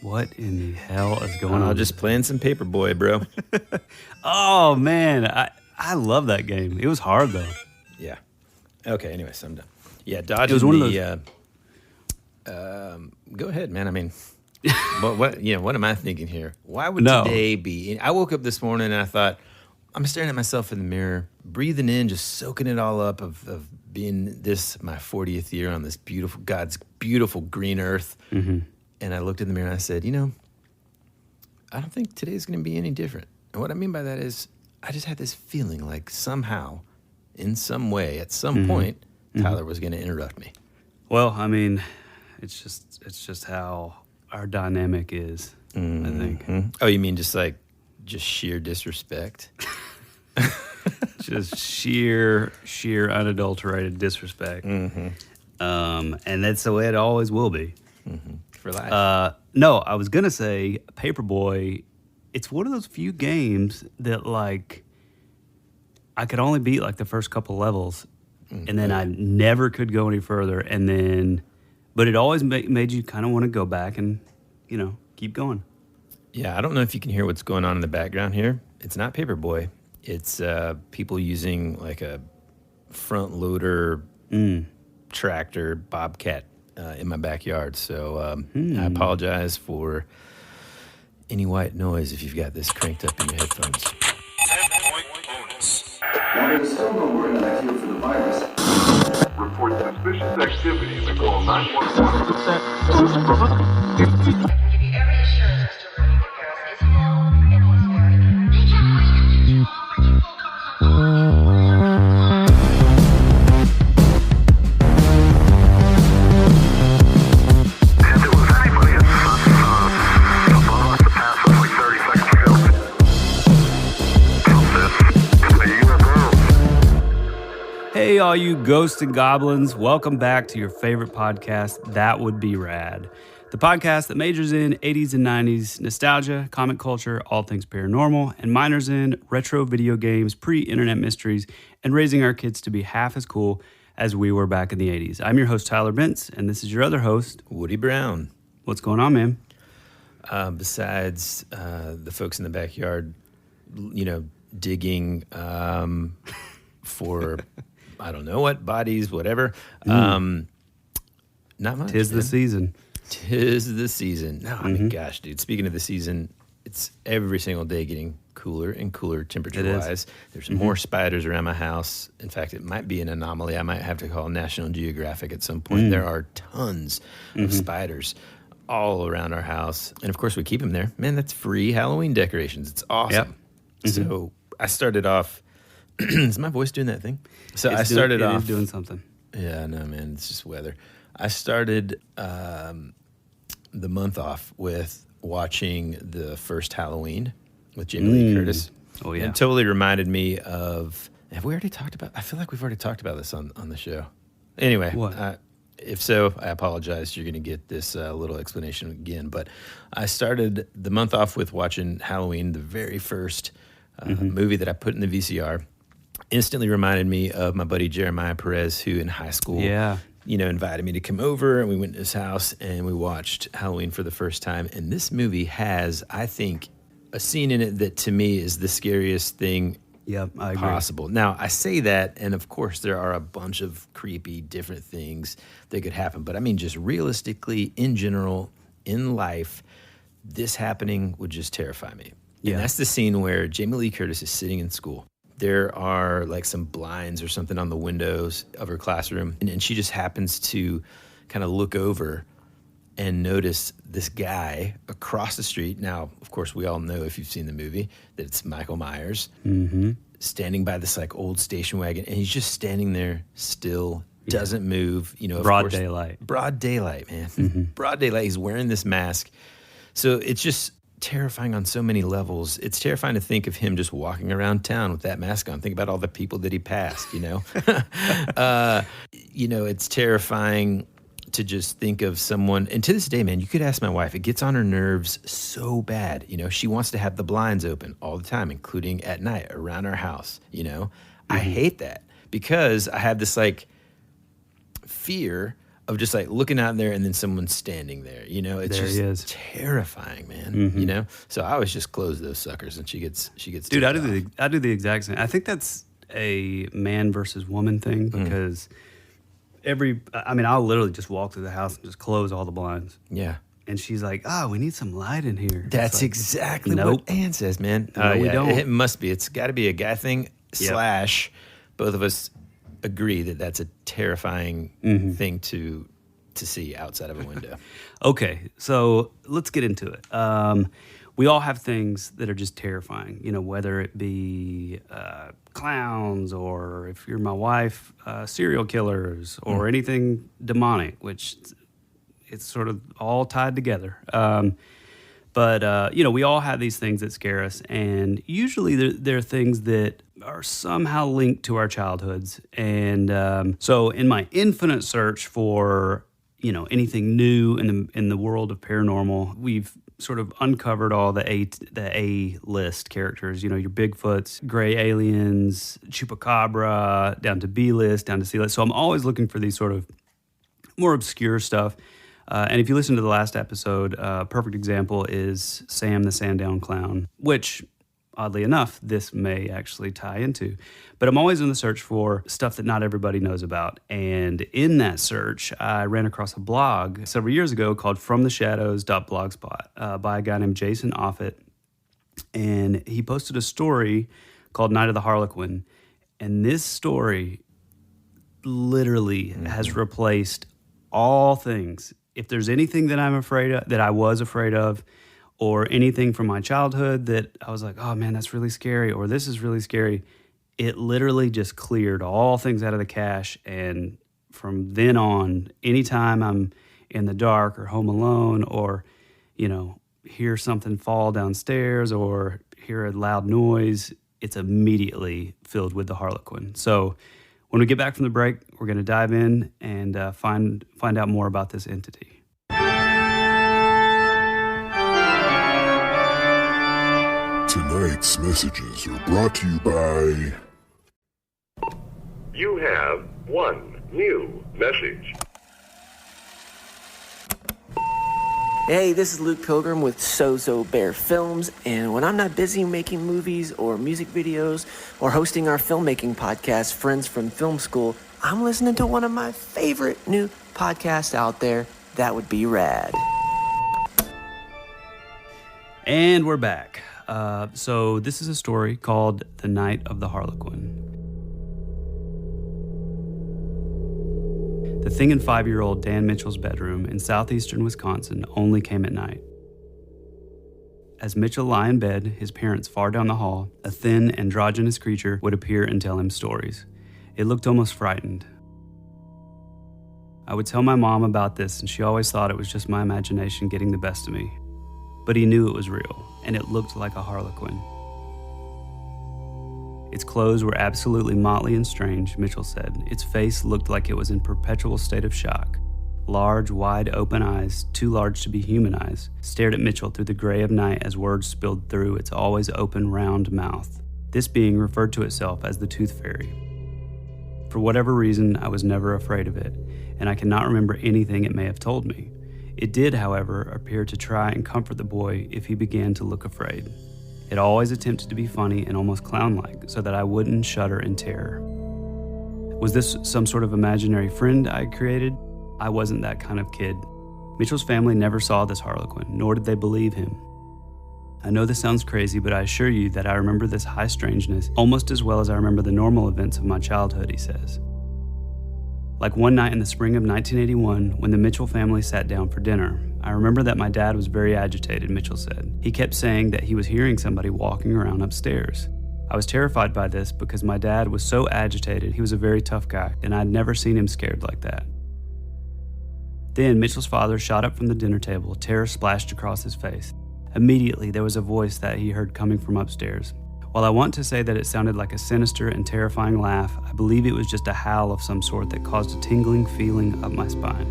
What in the hell is going on? Just playing some Paperboy, bro. Oh, man. I love that game. It was hard, though. Yeah. Okay, anyways, I'm done. Yeah, dodging It was one of those... go ahead, man. I mean, what am I thinking here? Why would No. today be... I woke up this morning and I thought, I'm staring at myself in the mirror, breathing in, just soaking it all up of being my 40th year on this God's beautiful green earth. Mm-hmm. And I looked in the mirror and I said, I don't think today's going to be any different. And what I mean by that is I just had this feeling like somehow, in some way, at some point, Tyler was going to interrupt me. Well, I mean, it's just how our dynamic is, I think. Oh, you mean just sheer disrespect? Just sheer unadulterated disrespect. Mm-hmm. And that's the way it always will be. Mm-hmm. For life. No, I was going to say Paperboy, it's one of those few games that, I could only beat, the first couple levels, and then I never could go any further, but it always made you kind of want to go back and, keep going. Yeah, I don't know if you can hear what's going on in the background here. It's not Paperboy. It's people using, a front-loader tractor, Bobcat, in my backyard. So I apologize for any white noise if you've got this cranked up in your headphones. 10-point bonus. While there's still no word out here for the virus, report suspicious activity in the call 911. Give you every assurance Mr. Rooney, the gas is full and he's very good. They can't wait to all If there was anybody in front above us, the pass was 30 seconds ago. Are you a girl? Hey, all you ghosts and goblins, welcome back to your favorite podcast, That Would Be Rad. The podcast that majors in 80s and 90s nostalgia, comic culture, all things paranormal, and minors in retro video games, pre-internet mysteries, and raising our kids to be half as cool as we were back in the 80s. I'm your host, Tyler Bence, and this is your other host, Woody Brown. What's going on, man? Besides the folks in the backyard, digging for, I don't know what, bodies, whatever. Not much. Tis the man. season. Tis the season. No, I mean, gosh, dude, speaking of the season, it's every single day getting cooler and cooler temperature-wise. There's more spiders around my house. In fact, it might be an anomaly. I might have to call National Geographic at some point. There are tons of spiders all around our house. And, of course, we keep them there. Man, that's free Halloween decorations. It's awesome. Yep. So I started off... Is my voice doing that thing? So It I started off... It is doing something. Yeah, no, man, it's just weather. I started the month off with watching the first Halloween with Jamie Lee Curtis. Oh, yeah. And it totally reminded me of... Have we already talked about... I feel like we've already talked about this on the show. Anyway, What? If so, I apologize. You're going to get this little explanation again. But I started the month off with watching Halloween, the very first movie that I put in the VCR. Instantly reminded me of my buddy Jeremiah Perez, who in high school... Yeah. invited me to come over, and we went to his house, and we watched Halloween for the first time. And this movie has, I think, a scene in it that, to me, is the scariest thing Yep, I agree. possible. Now, I say that, and of course, there are a bunch of creepy, different things that could happen. But I mean, just realistically, in general, in life, this happening would just terrify me. Yeah. And that's the scene where Jamie Lee Curtis is sitting in school. There are some blinds or something on the windows of her classroom. And she just happens to kind of look over and notice this guy across the street. Now, of course, we all know, if you've seen the movie, that it's Michael Myers standing by this old station wagon. And he's just standing there still, doesn't move. Of Broad course, daylight. Broad daylight, man. Broad daylight. He's wearing this mask. So it's just terrifying on so many levels. It's terrifying to think of him just walking around town with that mask on. Think about all the people that he passed, it's terrifying to just think of someone. And to this day, man, you could ask my wife. It gets on her nerves so bad. She wants to have the blinds open all the time, including at night around our house. I hate that because I have this fear of just like looking out there and then someone standing there, it's There just he is. terrifying, man. So I always just close those suckers and she gets Dude, I ticked off. do the exact same. I think that's a man versus woman thing because I'll literally just walk through the house and just close all the blinds. Yeah. And she's like, we need some light in here. That's It's like, exactly nope. what Ann says, man. No, we don't. It must be. It's got to be a guy thing Yep. / both of us agree that that's a terrifying thing to see outside of a window. Okay, so let's get into it. We all have things that are just terrifying, whether it be clowns or, if you're my wife, serial killers or anything demonic, which it's sort of all tied together. But we all have these things that scare us, and usually they're things that are somehow linked to our childhoods. And so in my infinite search for, anything new in the world of paranormal, we've sort of uncovered all the A-list characters, your Bigfoots, gray aliens, chupacabra, down to B-list, down to C-list. So I'm always looking for these sort of more obscure stuff. And if you listen to the last episode, a perfect example is Sam the Sandown Clown, which, oddly enough, this may actually tie into. But I'm always in the search for stuff that not everybody knows about. And in that search, I ran across a blog several years ago called FromTheShadows.blogspot by a guy named Jason Offit. And he posted a story called Night of the Harlequin. And this story literally has replaced all things. If there's anything that I'm afraid of, that I was afraid of, or anything from my childhood that I was like, oh man, that's really scary, or this is really scary, it literally just cleared all things out of the cache. And from then on, anytime I'm in the dark or home alone, or, hear something fall downstairs or hear a loud noise, it's immediately filled with the Harlequin. So when we get back from the break, we're going to dive in and find out more about this entity. Tonight's messages are brought to you by... You have one new message. Hey, this is Luke Pilgrim with Sozo Bear Films, and when I'm not busy making movies or music videos or hosting our filmmaking podcast, Friends from Film School, I'm listening to one of my favorite new podcasts out there, That Would Be Rad. And we're back. So this is a story called The Night of the Harlequin. The thing in 5-year-old Dan Mitchell's bedroom in southeastern Wisconsin only came at night. As Mitchell lay in bed, his parents far down the hall, a thin, androgynous creature would appear and tell him stories. It looked almost frightened. I would tell my mom about this, and she always thought it was just my imagination getting the best of me. But he knew it was real, and it looked like a harlequin. Its clothes were absolutely motley and strange, Mitchell said. Its face looked like it was in perpetual state of shock. Large, wide-open eyes, too large to be human eyes, stared at Mitchell through the gray of night as words spilled through its always open, round mouth. This being referred to itself as the Tooth Fairy. For whatever reason, I was never afraid of it, and I cannot remember anything it may have told me. It did, however, appear to try and comfort the boy if he began to look afraid. It always attempted to be funny and almost clown-like, so that I wouldn't shudder in terror. Was this some sort of imaginary friend I had created? I wasn't that kind of kid. Mitchell's family never saw this harlequin, nor did they believe him. I know this sounds crazy, but I assure you that I remember this high strangeness almost as well as I remember the normal events of my childhood, he says. Like one night in the spring of 1981, when the Mitchell family sat down for dinner, I remember that my dad was very agitated, Mitchell said. He kept saying that he was hearing somebody walking around upstairs. I was terrified by this because my dad was so agitated. He was a very tough guy, and I'd never seen him scared like that. Then Mitchell's father shot up from the dinner table, terror splashed across his face. Immediately, there was a voice that he heard coming from upstairs. While I want to say that it sounded like a sinister and terrifying laugh, I believe it was just a howl of some sort that caused a tingling feeling up my spine.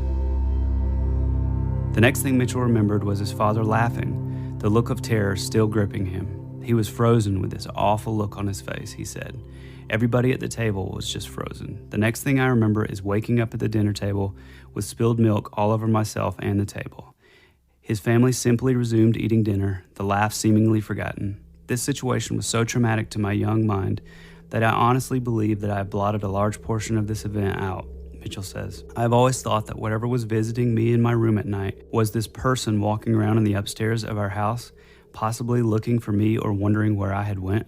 The next thing Mitchell remembered was his father laughing, the look of terror still gripping him. He was frozen with this awful look on his face, he said. Everybody at the table was just frozen. The next thing I remember is waking up at the dinner table with spilled milk all over myself and the table. His family simply resumed eating dinner, the laugh seemingly forgotten. This situation was so traumatic to my young mind that I honestly believe that I blotted a large portion of this event out, Mitchell says. I've always thought that whatever was visiting me in my room at night was this person walking around in the upstairs of our house, possibly looking for me or wondering where I had went.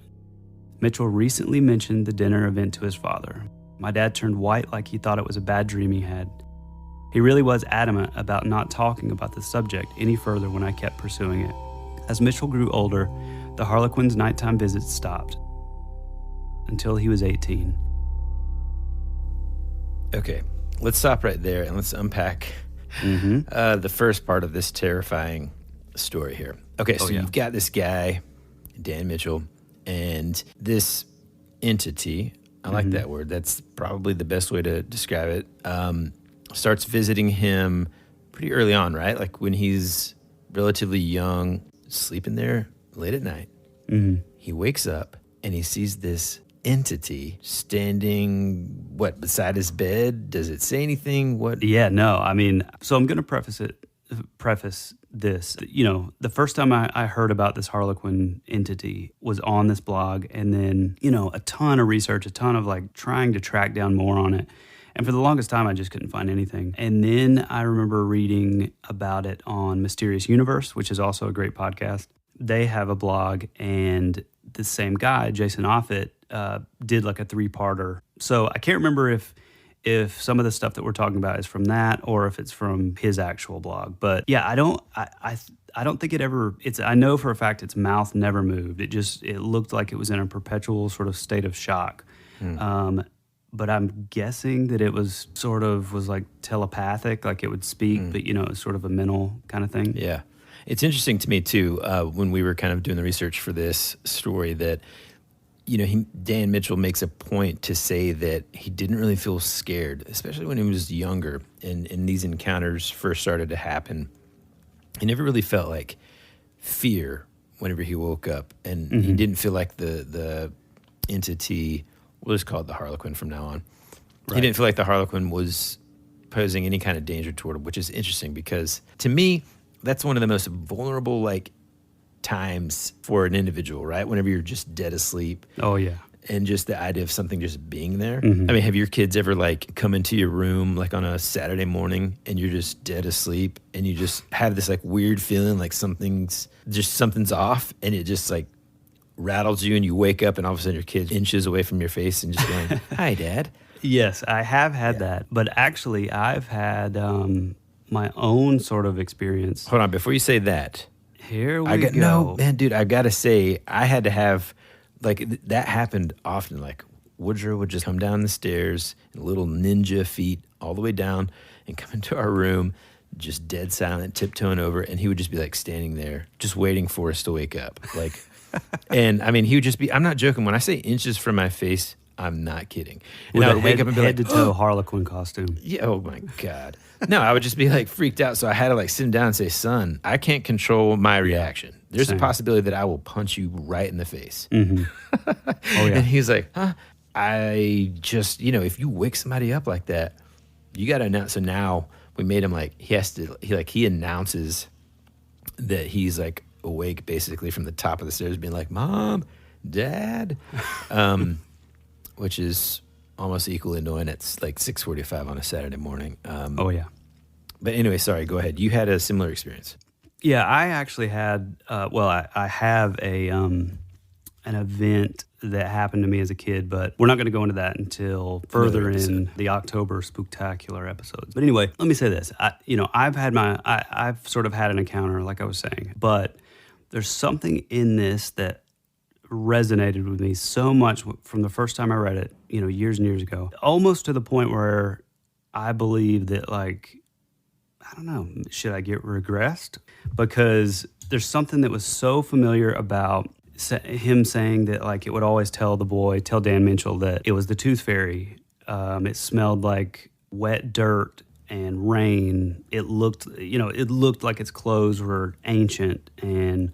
Mitchell recently mentioned the dinner event to his father. My dad turned white like he thought it was a bad dream he had. He really was adamant about not talking about the subject any further when I kept pursuing it. As Mitchell grew older, the Harlequin's nighttime visits stopped until he was 18. Okay, let's stop right there and let's unpack the first part of this terrifying story here. Okay, so you've got this guy, Dan Mitchell, and this entity, I like that word, that's probably the best way to describe it, starts visiting him pretty early on, right? Like when he's relatively young, sleeping there late at night. He wakes up and he sees this entity standing, beside his bed? Does it say anything? What? Yeah, no, I mean, so I'm going to preface this. You know, the first time I heard about this Harlequin entity was on this blog, and then, you know, a ton of research, a ton of like trying to track down more on it. And for the longest time, I just couldn't find anything. And then I remember reading about it on Mysterious Universe, which is also a great podcast. They have a blog, and the same guy, Jason Offutt, did like a 3-parter. So I can't remember if some of the stuff that we're talking about is from that or if it's from his actual blog. But yeah, I don't think it ever. I know for a fact its mouth never moved. It looked like it was in a perpetual sort of state of shock. But I'm guessing that it was like telepathic, like it would speak, but you know, it's sort of a mental kind of thing. Yeah. It's interesting to me too, when we were kind of doing the research for this story, that, you know, Dan Mitchell makes a point to say that he didn't really feel scared, especially when he was younger and these encounters first started to happen. He never really felt like fear whenever he woke up, and he didn't feel like the entity, we'll just call it the Harlequin from now on. Right. He didn't feel like the Harlequin was posing any kind of danger toward him, which is interesting because to me, that's one of the most vulnerable like times for an individual, right? Whenever you're just dead asleep. Oh yeah. And just the idea of something just being there. I mean, have your kids ever like come into your room like on a Saturday morning and you're just dead asleep and you just have this like weird feeling like something's off, and it just like rattles you and you wake up and all of a sudden your kid inches away from your face and just going, "Hi, Dad." Yes, I have had that. But actually I've had my own sort of experience. Hold on, before you say that. Here we go. No, man, dude, I've got to say, I had to have, like, that happened often. Like, Woodrow would just come down the stairs in little ninja feet all the way down and come into our room, just dead silent, tiptoeing over, and he would just be, like, standing there, just waiting for us to wake up. Like, and, I mean, he would just be, I'm not joking, when I say inches from my face, I'm not kidding. And With I would wake up and be head like, to toe Harlequin costume. yeah, oh my God. No, I would just be like freaked out. So I had to like sit him down and say, "Son, I can't control my reaction. There's a possibility that I will punch you right in the face." Oh yeah. And he's like, "Huh? I just, you know, if you wake somebody up like that, you got to announce." So now we made him like, he announces that he's like awake basically from the top of the stairs being like, "Mom, Dad," which is almost equally annoying. It's like 6:45 on a Saturday morning. Oh yeah. But anyway, sorry, go ahead. You had a similar experience. Yeah, I actually had, I have an event that happened to me as a kid, but we're not going to go into that until further in the October Spooktacular episodes. But anyway, let me say this. I've sort of had an encounter, like I was saying, but there's something in this that resonated with me so much from the first time I read it, you know, years and years ago, almost to the point where I believe that, like, I don't know, should I get regressed? Because there's something that was so familiar about him saying that, like, it would always tell Dan Mitchell that it was the Tooth Fairy. It smelled like wet dirt and rain. It looked like its clothes were ancient, and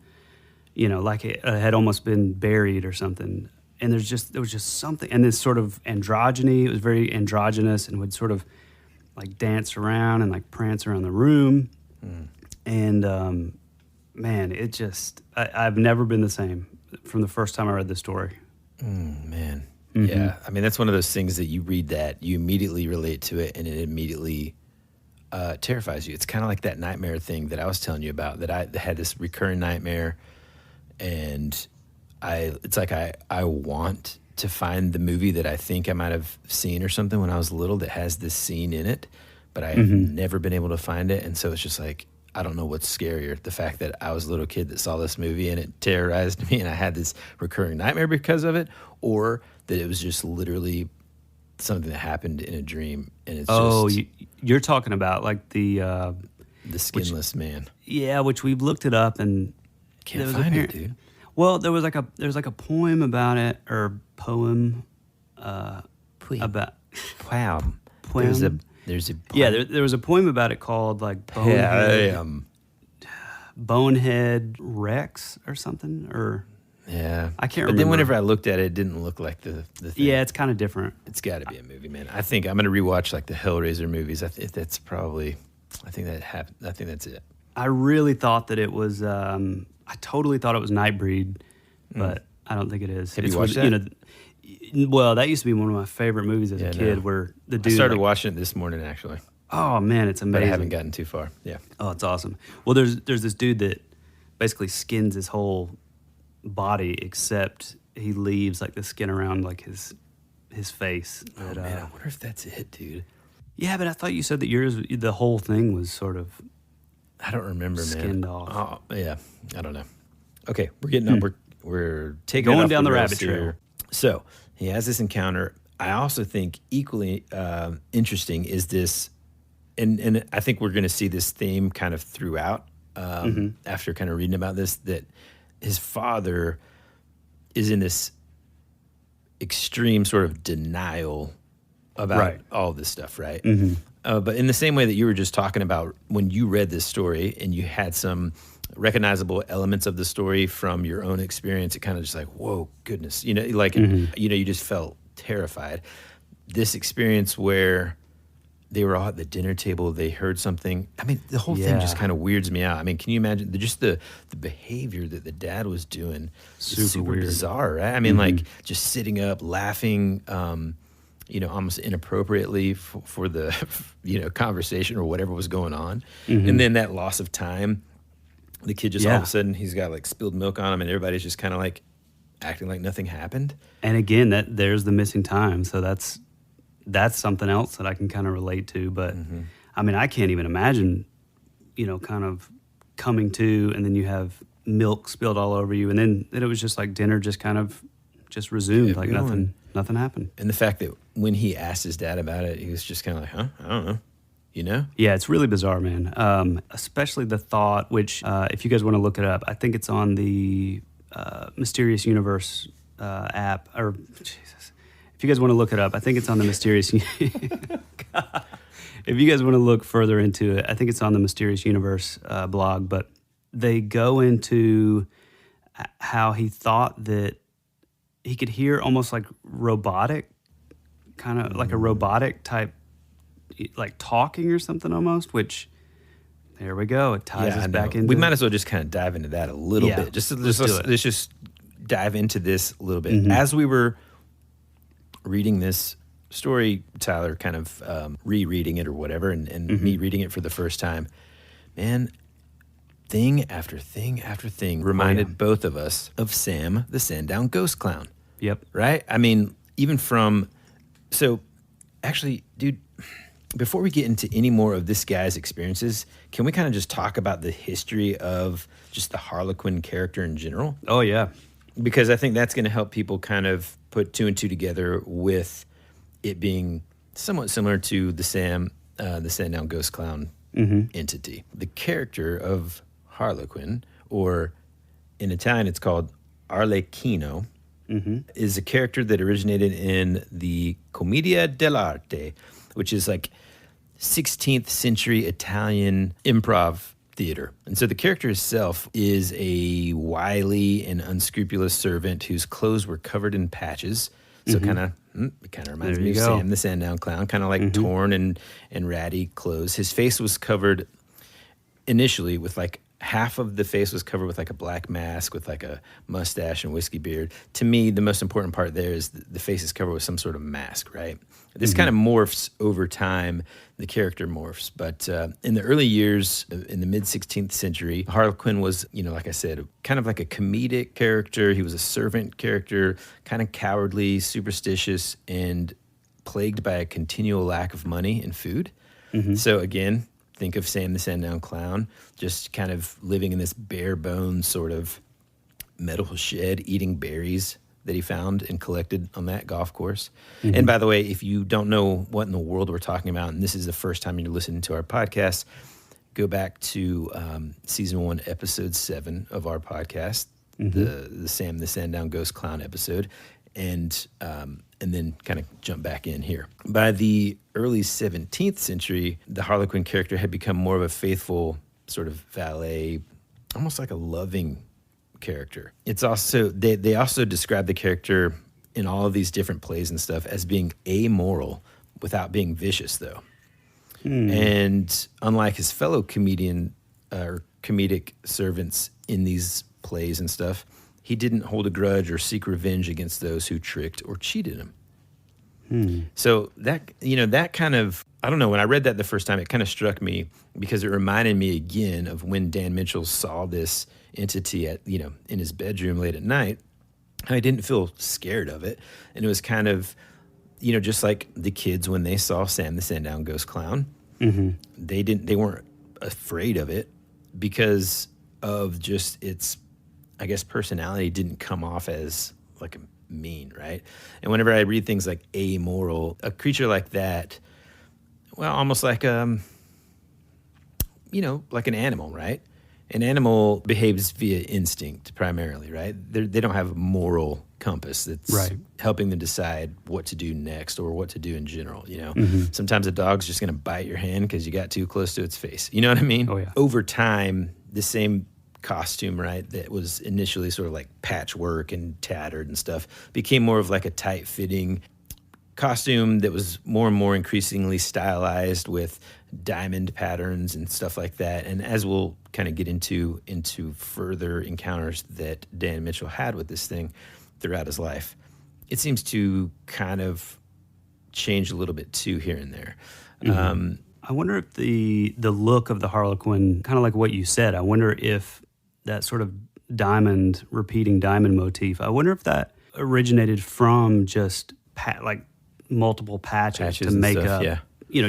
like it had almost been buried or something. And there was just something, and this sort of androgyny. It was very androgynous, and would sort of like dance around and like prance around the room. And man, it just I've never been the same from the first time I read this story. Man, yeah. I mean, that's one of those things that you read that you immediately relate to it, and it immediately terrifies you. It's kind of like that nightmare thing that I was telling you about. That I had this recurring nightmare, and it's like I want to find the movie that I think I might have seen or something when I was little that has this scene in it, but I have never been able to find it. And so it's just like, I don't know what's scarier, the fact that I was a little kid that saw this movie and it terrorized me and I had this recurring nightmare because of it, or that it was just literally something that happened in a dream. And it's you're talking about like the skinless man. Yeah, which we've looked it up and Can't find it, dude. Well, there's like a poem about it, or poem about Poem. poem. There's a Yeah, there was a poem about it called like Bonehead Rex or something, or yeah, I can't But remember. then whenever I looked at it, it didn't look like the thing. Yeah, it's kind of different. It's got to be a movie, man. I think I'm going to rewatch like the Hellraiser movies. I think that's it. I really thought that it was. I totally thought it was Nightbreed, but I don't think it is. Have you watched that? Well, that used to be one of my favorite movies as a kid. Where the dude I started watching it this morning, actually. Oh man, it's amazing. But I haven't gotten too far. Yeah. Oh, it's awesome. Well, there's this dude that basically skins his whole body, except he leaves like the skin around like his face. Oh man, I wonder if that's it, dude. Yeah, but I thought you said that the whole thing was sort of. I don't remember, skinned man. off. Oh, yeah, I don't know. Okay, we're getting up. We're taking Going it off down the rails rabbit trail. here. So he has this encounter. I also think equally interesting is this, and I think we're going to see this theme kind of throughout after kind of reading about this, that his father is in this extreme sort of denial about all this stuff, right? But in the same way that you were just talking about when you read this story and you had some recognizable elements of the story from your own experience, it kind of just like, whoa, goodness, you just felt terrified. This experience where they were all at the dinner table, they heard something. I mean, the whole thing just kind of weirds me out. I mean, can you imagine just the behavior that the dad was doing? Super weird. Bizarre, right? I mean, like just sitting up, laughing, almost inappropriately for the, conversation or whatever was going on. And then that loss of time, the kid just all of a sudden, he's got like spilled milk on him and everybody's just kind of like acting like nothing happened. And again, there's the missing time. So that's something else that I can kind of relate to. But I mean, I can't even imagine, kind of coming to, and then you have milk spilled all over you. And then it was just like dinner just kind of just resumed, like nothing happened. And the fact that when he asked his dad about it, he was just kind of like, huh? I don't know. Yeah, it's really bizarre, man. Especially the thought, which if you guys want to look it up, I think it's on the Mysterious Universe app. Or, Jesus. If you guys want to look it up, I think it's on the Mysterious... God. If you guys want to look further into it, I think it's on the Mysterious Universe blog. But they go into how he thought that he could hear almost like robotic, kind of like a robotic type, like talking or something almost, which there we go. It ties us back into. We might as well just kind of dive into that a little bit. Let's just dive into this a little bit. As we were reading this story, Tyler kind of rereading it or whatever, and me reading it for the first time, man, thing after thing after thing reminded both of us of Sam, the Sandown Ghost Clown. Yep. Right? I mean, even so actually, dude, before we get into any more of this guy's experiences, can we kind of just talk about the history of just the Harlequin character in general? Oh, yeah. Because I think that's going to help people kind of put two and two together with it being somewhat similar to the Sandown Ghost Clown entity. The character of Harlequin, or in Italian it's called Arlecchino, is a character that originated in the Commedia dell'arte, which is like 16th century Italian improv theater. And so the character itself is a wily and unscrupulous servant whose clothes were covered in patches. So it kind of reminds me of Sam the Sandown Clown, kind of like torn and ratty clothes. His face was covered initially with like half of the face was covered with like a black mask with like a mustache and whiskey beard. To me, the most important part there is the face is covered with some sort of mask, right? This kind of morphs over time. The character morphs. But in the early years, in the mid-16th century, Harlequin was, like I said, kind of like a comedic character. He was a servant character, kind of cowardly, superstitious, and plagued by a continual lack of money and food. So again, think of Sam the Sandown Clown, just kind of living in this bare bones sort of metal shed, eating berries that he found and collected on that golf course. And by the way, if you don't know what in the world we're talking about, and this is the first time you're listening to our podcast, go back to season 1, episode 7 of our podcast, the Sam the Sandown Ghost Clown episode, and then kind of jump back in here. By the early 17th century, the Harlequin character had become more of a faithful sort of valet, almost like a loving character. It's also, they also describe the character in all of these different plays and stuff as being amoral without being vicious, though. And unlike his fellow comedic servants in these plays and stuff, he didn't hold a grudge or seek revenge against those who tricked or cheated him. So that, that kind of, I don't know, when I read that the first time, it kind of struck me because it reminded me again of when Dan Mitchell saw this entity at, in his bedroom late at night. I didn't feel scared of it. And it was kind of, just like the kids when they saw Sam the Sandown Ghost Clown, they weren't afraid of it because of just its, I guess, personality didn't come off as like a mean, right? And whenever I read things like amoral, a creature like that, well, almost like like an animal, right? An animal behaves via instinct primarily, right? They don't have a moral compass that's helping them decide what to do next or what to do in general, Sometimes a dog's just going to bite your hand because you got too close to its face. You know what I mean? Oh, yeah. Over time, the same costume, right, that was initially sort of like patchwork and tattered and stuff, became more of like a tight-fitting costume that was more and more increasingly stylized with diamond patterns and stuff like that. And as we'll kind of get into further encounters that Dan Mitchell had with this thing throughout his life, it seems to kind of change a little bit too here and there. I wonder if the look of the Harlequin, kind of like what you said, I wonder if that sort of repeating diamond motif, I wonder if that originated from just like multiple patches to make stuff, up,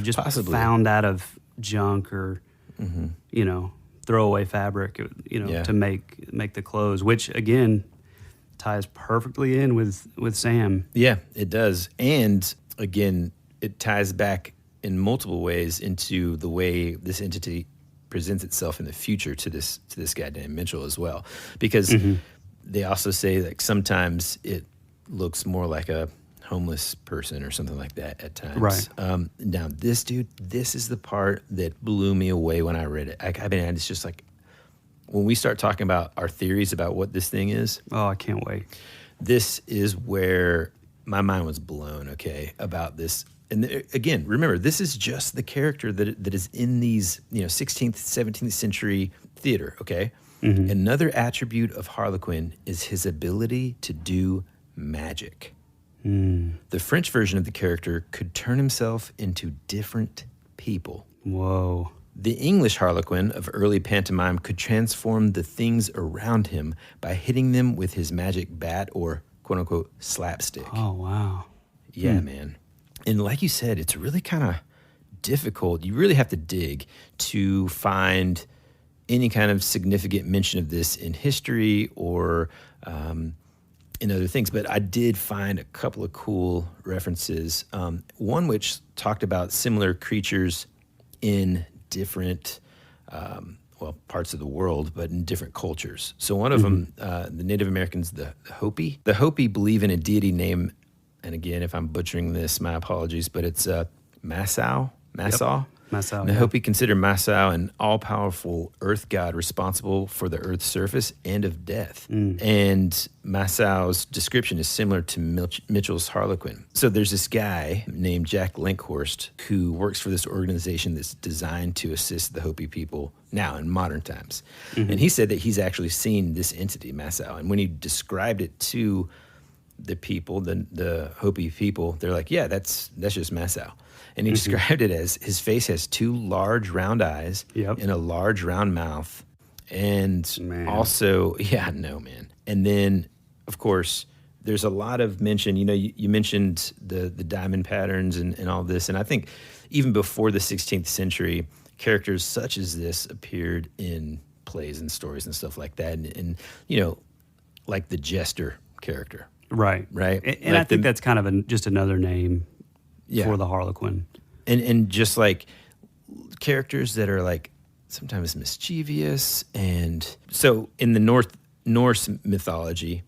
just possibly found out of junk or, throwaway fabric, to make the clothes, which again ties perfectly in with Sam. Yeah, it does. And again, it ties back in multiple ways into the way this entity presents itself in the future to this guy Dan Mitchell as well, because they also say like sometimes it looks more like a homeless person or something like that at times. Right. Now this is the part that blew me away when I read it. It's just like when we start talking about our theories about what this thing is. Oh, I can't wait. This is where my mind was blown. Okay, about this. And again, remember, this is just the character that is in these, 16th, 17th century theater, okay? Another attribute of Harlequin is his ability to do magic. The French version of the character could turn himself into different people. Whoa. The English Harlequin of early pantomime could transform the things around him by hitting them with his magic bat or quote-unquote slapstick. Oh, wow. Yeah, man. And like you said, it's really kind of difficult. You really have to dig to find any kind of significant mention of this in history or in other things. But I did find a couple of cool references. One which talked about similar creatures in different parts of the world, but in different cultures. So one of them, the Native Americans, the Hopi. The Hopi believe in a deity named, and again, if I'm butchering this, my apologies, but it's Massaw. Yep. Masao, And the yeah. Hopi consider Masao an all-powerful earth god responsible for the earth's surface and of death. And Masao's description is similar to Mitchell's Harlequin. So there's this guy named Jack Linkhorst who works for this organization that's designed to assist the Hopi people now in modern times. And he said that he's actually seen this entity, Masao. And when he described it to the people, the Hopi people, they're like, yeah, that's just Masao. And he described it as his face has two large round eyes and a large round mouth. And also, man. And then, of course, there's a lot of mention, you mentioned the diamond patterns and all this. And I think even before the 16th century, characters such as this appeared in plays and stories and stuff like that. And like the jester character. Right. And like I think that's kind of just another name for the Harlequin. And just like characters that are like sometimes mischievous. And so in the Norse mythology,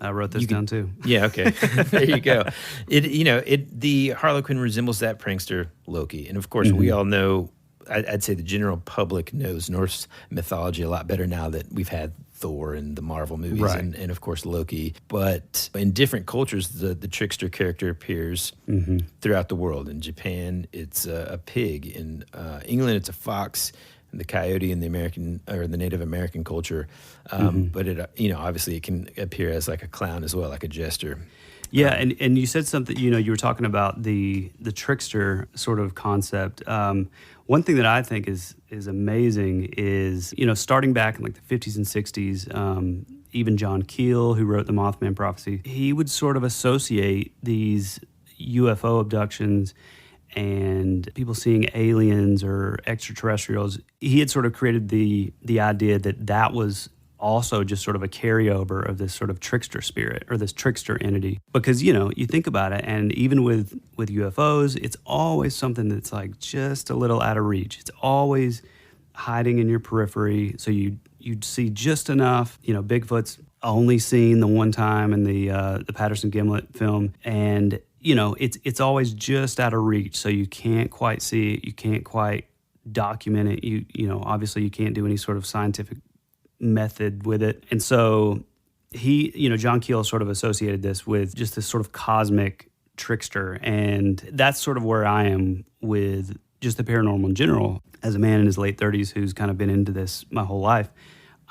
I wrote this down too. Yeah, okay. There you go. The Harlequin resembles that prankster Loki. And of course, we all know, I'd say the general public knows Norse mythology a lot better now that we've had Thor and the Marvel movies and of course Loki. But in different cultures, the trickster character appears throughout the world. In Japan, it's a pig. In England, it's a fox. And the coyote in the American or the Native American culture. But it obviously it can appear as like a clown as well, like a jester. Yeah, and you said something, you were talking about the trickster sort of concept. One thing that I think is amazing is, starting back in like the 50s and 60s, even John Keel, who wrote the Mothman Prophecy, he would sort of associate these UFO abductions and people seeing aliens or extraterrestrials. He had sort of created the idea that was also just sort of a carryover of this sort of trickster spirit or this trickster entity. Because, you think about it, and even with UFOs, it's always something that's like just a little out of reach. It's always hiding in your periphery, so you'd see just enough. Bigfoot's only seen the one time in the Patterson Gimlet film, and it's always just out of reach, so you can't quite see it, you can't quite document it. You obviously you can't do any sort of scientific method with it. And so John Keel sort of associated this with just this sort of cosmic trickster. And that's sort of where I am with just the paranormal in general. As a man in his late 30s who's kind of been into this my whole life,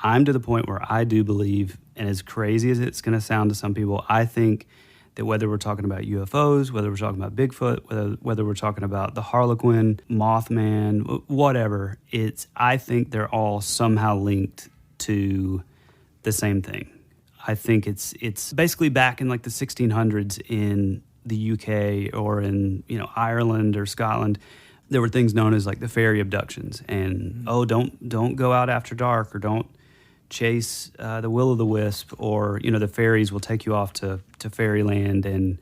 I'm to the point where I do believe, and as crazy as it's going to sound to some people, I think that whether we're talking about UFOs, whether we're talking about Bigfoot, whether we're talking about the Harlequin, Mothman, whatever, I think they're all somehow linked to the same thing. I think it's basically back in like the 1600s in the UK or in Ireland or Scotland, there were things known as like the fairy abductions, and don't go out after dark, or don't chase the will-o'-the-wisp, or the fairies will take you off to fairyland and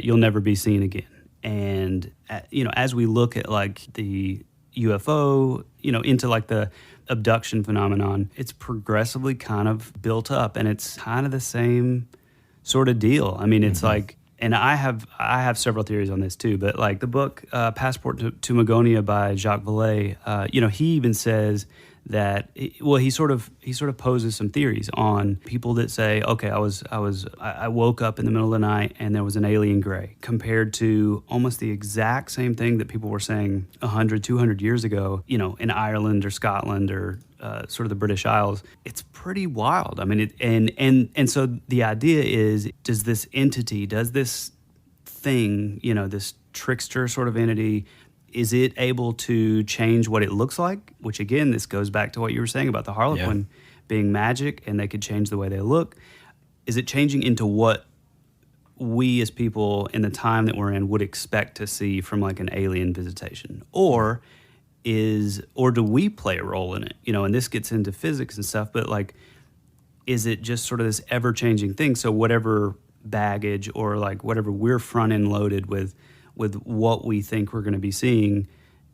you'll never be seen again. And as we look at like the UFO, into like the abduction phenomenon, it's progressively kind of built up, and it's kind of the same sort of deal. I mean, it's like, and I have several theories on this too, but like the book Passport to Magonia by Jacques Vallée, he even says that he sort of poses some theories on people that say, okay, I woke up in the middle of the night and there was an alien gray, compared to almost the exact same thing that people were saying 100, 200 years ago, in Ireland or Scotland or sort of the British Isles. It's pretty wild. I mean, and so the idea is, does this entity, does this thing, this trickster sort of entity, is it able to change what it looks like? Which again, this goes back to what you were saying about the Harlequin being magic, and they could change the way they look. Is it changing into what we as people in the time that we're in would expect to see from like an alien visitation? Or do we play a role in it? And this gets into physics and stuff, but like, is it just sort of this ever-changing thing? So whatever baggage or like whatever we're front-end loaded with what we think we're going to be seeing,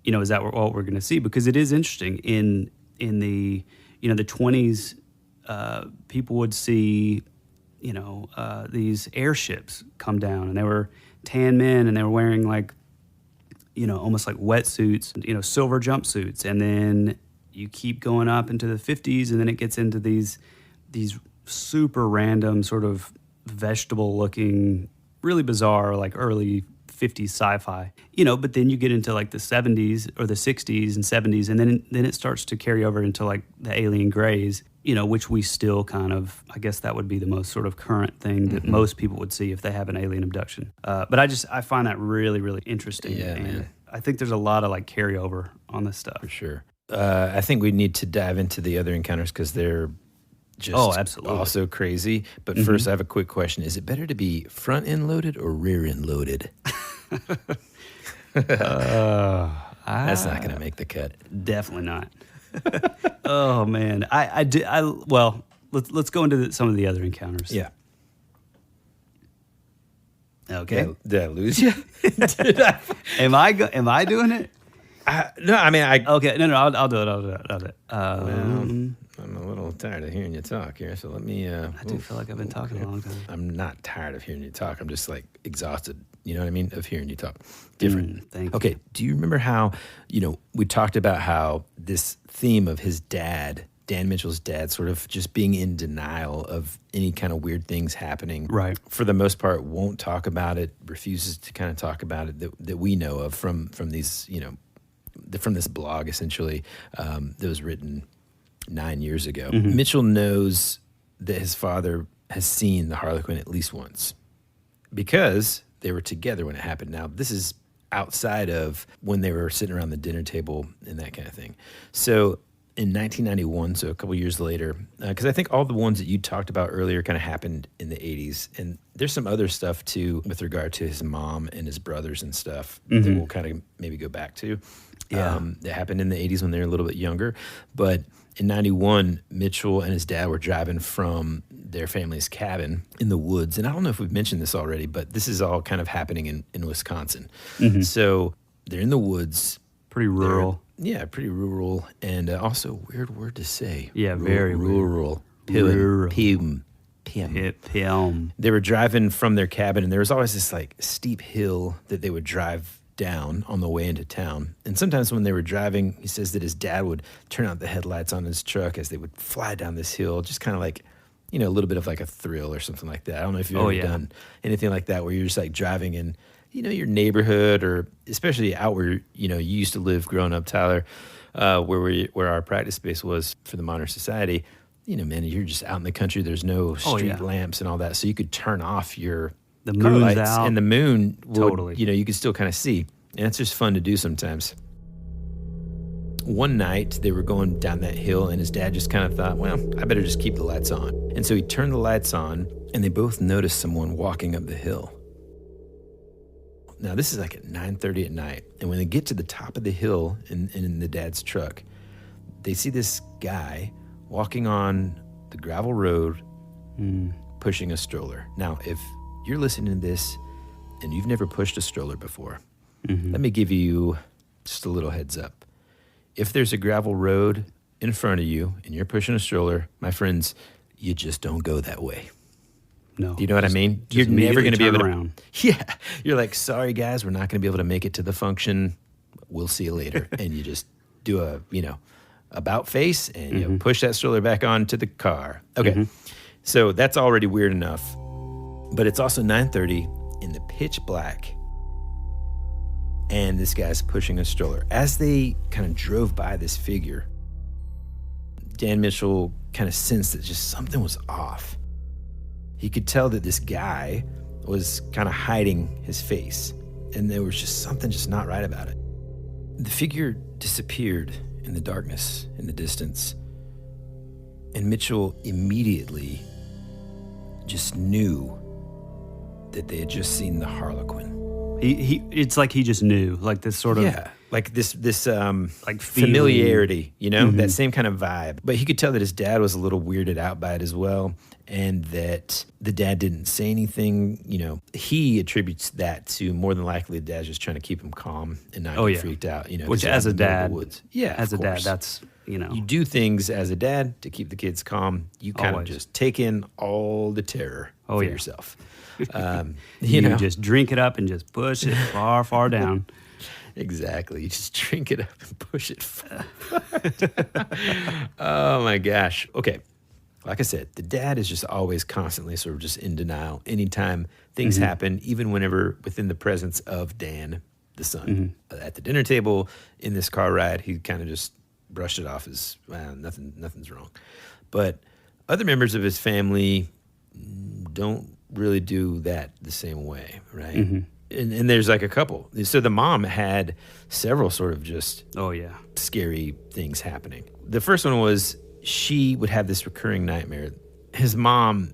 is that what we're going to see? Because it is interesting. In the the 20s, people would see these airships come down, and they were tan men, and they were wearing like almost like wetsuits, silver jumpsuits. And then you keep going up into the 50s, and then it gets into these super random sort of vegetable-looking, really bizarre, like early 50s sci-fi. But then you get into like the 70s or the 60s and 70s, and then it starts to carry over into like the alien grays, which we still kind of, I guess that would be the most sort of current thing that most people would see if they have an alien abduction. But I find that really, really interesting. Yeah, and man. I think there's a lot of like carryover on this stuff. For sure. I think we need to dive into the other encounters because they're just absolutely. also crazy. But first, I have a quick question. Is it better to be front end loaded or rear end loaded? That's not going to make the cut. Definitely not. Oh man, well, let's go into some of the other encounters. Yeah. Okay. Did I lose you? Am I doing it? No, I mean, Okay. No, I'll do it. I'm a little tired of hearing you talk here, so let me. I do feel like I've been talking a long time. I'm not tired of hearing you talk. I'm just like exhausted. You know what I mean? Of hearing you talk. Different. Thank you. Okay. Do you remember how we talked about how this theme of his dad, Dan Mitchell's dad, sort of just being in denial of any kind of weird things happening. Right. For the most part, won't talk about it. Refuses to kind of talk about it that we know of from these from this blog essentially that was written 9 years ago. Mitchell knows that his father has seen the Harlequin at least once because they were together when it happened. Now, this is outside of when they were sitting around the dinner table and that kind of thing. So in 1991, so a couple years later, because I think all the ones that you talked about earlier kind of happened in the 80s. And there's some other stuff, too, with regard to his mom and his brothers and stuff that we'll kind of maybe go back to. Yeah. That happened in the 80s when they were a little bit younger. But in 91, Mitchell and his dad were driving from their family's cabin in the woods. And I don't know if we've mentioned this already, but this is all kind of happening in Wisconsin. So they're in the woods. Pretty rural. Yeah, pretty rural. And also, weird word to say. Yeah, very rural. Rural. Pim. They were driving from their cabin, and there was always this like steep hill that they would drive down on the way into town. And sometimes when they were driving, he says that his dad would turn out the headlights on his truck as they would fly down this hill, just kind of like, a little bit of like a thrill or something like that. I don't know if you've ever done anything like that where you're just like driving in, your neighborhood, or especially out where, you used to live growing up, Tyler, where our practice space was for the Modern Society. Man, you're just out in the country. There's no street lamps and all that. So you could turn off the car moon's lights, out. and the moon would, Totally. you could still kind of see. And it's just fun to do sometimes. One night, they were going down that hill, and his dad just kind of thought, well, I better just keep the lights on. And so he turned the lights on, and they both noticed someone walking up the hill. Now, this is like at 9:30 at night. And when they get to the top of the hill in the dad's truck, they see this guy walking on the gravel road, pushing a stroller. Now, if you're listening to this and you've never pushed a stroller before, let me give you just a little heads up. If there's a gravel road in front of you and you're pushing a stroller, my friends, you just don't go that way. No. Do you know what I mean? You're never going to be able to. around. Yeah. You're like, sorry, guys, we're not going to be able to make it to the function. We'll see you later. And you just do a, about face and you push that stroller back onto the car. Okay. So that's already weird enough. But it's also 9:30 in the pitch black. And this guy's pushing a stroller. As they kind of drove by this figure, Dan Mitchell kind of sensed that just something was off. He could tell that this guy was kind of hiding his face, and there was just something just not right about it. The figure disappeared in the darkness in the distance, and Mitchell immediately just knew that they had just seen the Harlequin. It's like he just knew, like this sort of like this like familiarity, that same kind of vibe. But he could tell that his dad was a little weirded out by it as well, and that the dad didn't say anything. He attributes that to more than likely the dad's just trying to keep him calm and not get freaked out. Which as a dad, as a dad, that's you do things as a dad to keep the kids calm. You kind of just take in all the terror for yourself. You just drink it up and just push it far, far down. Exactly. You just drink it up and push it forward. Oh my gosh. Okay. Like I said, the dad is just always constantly sort of just in denial. Anytime things happen, even whenever within the presence of Dan, the son, at the dinner table, in this car ride, he kind of just brushed it off as, well, nothing's wrong. But other members of his family don't really do that the same way, right? And there's like a couple. So the mom had several sort of just scary things happening. The first one was she would have this recurring nightmare. His mom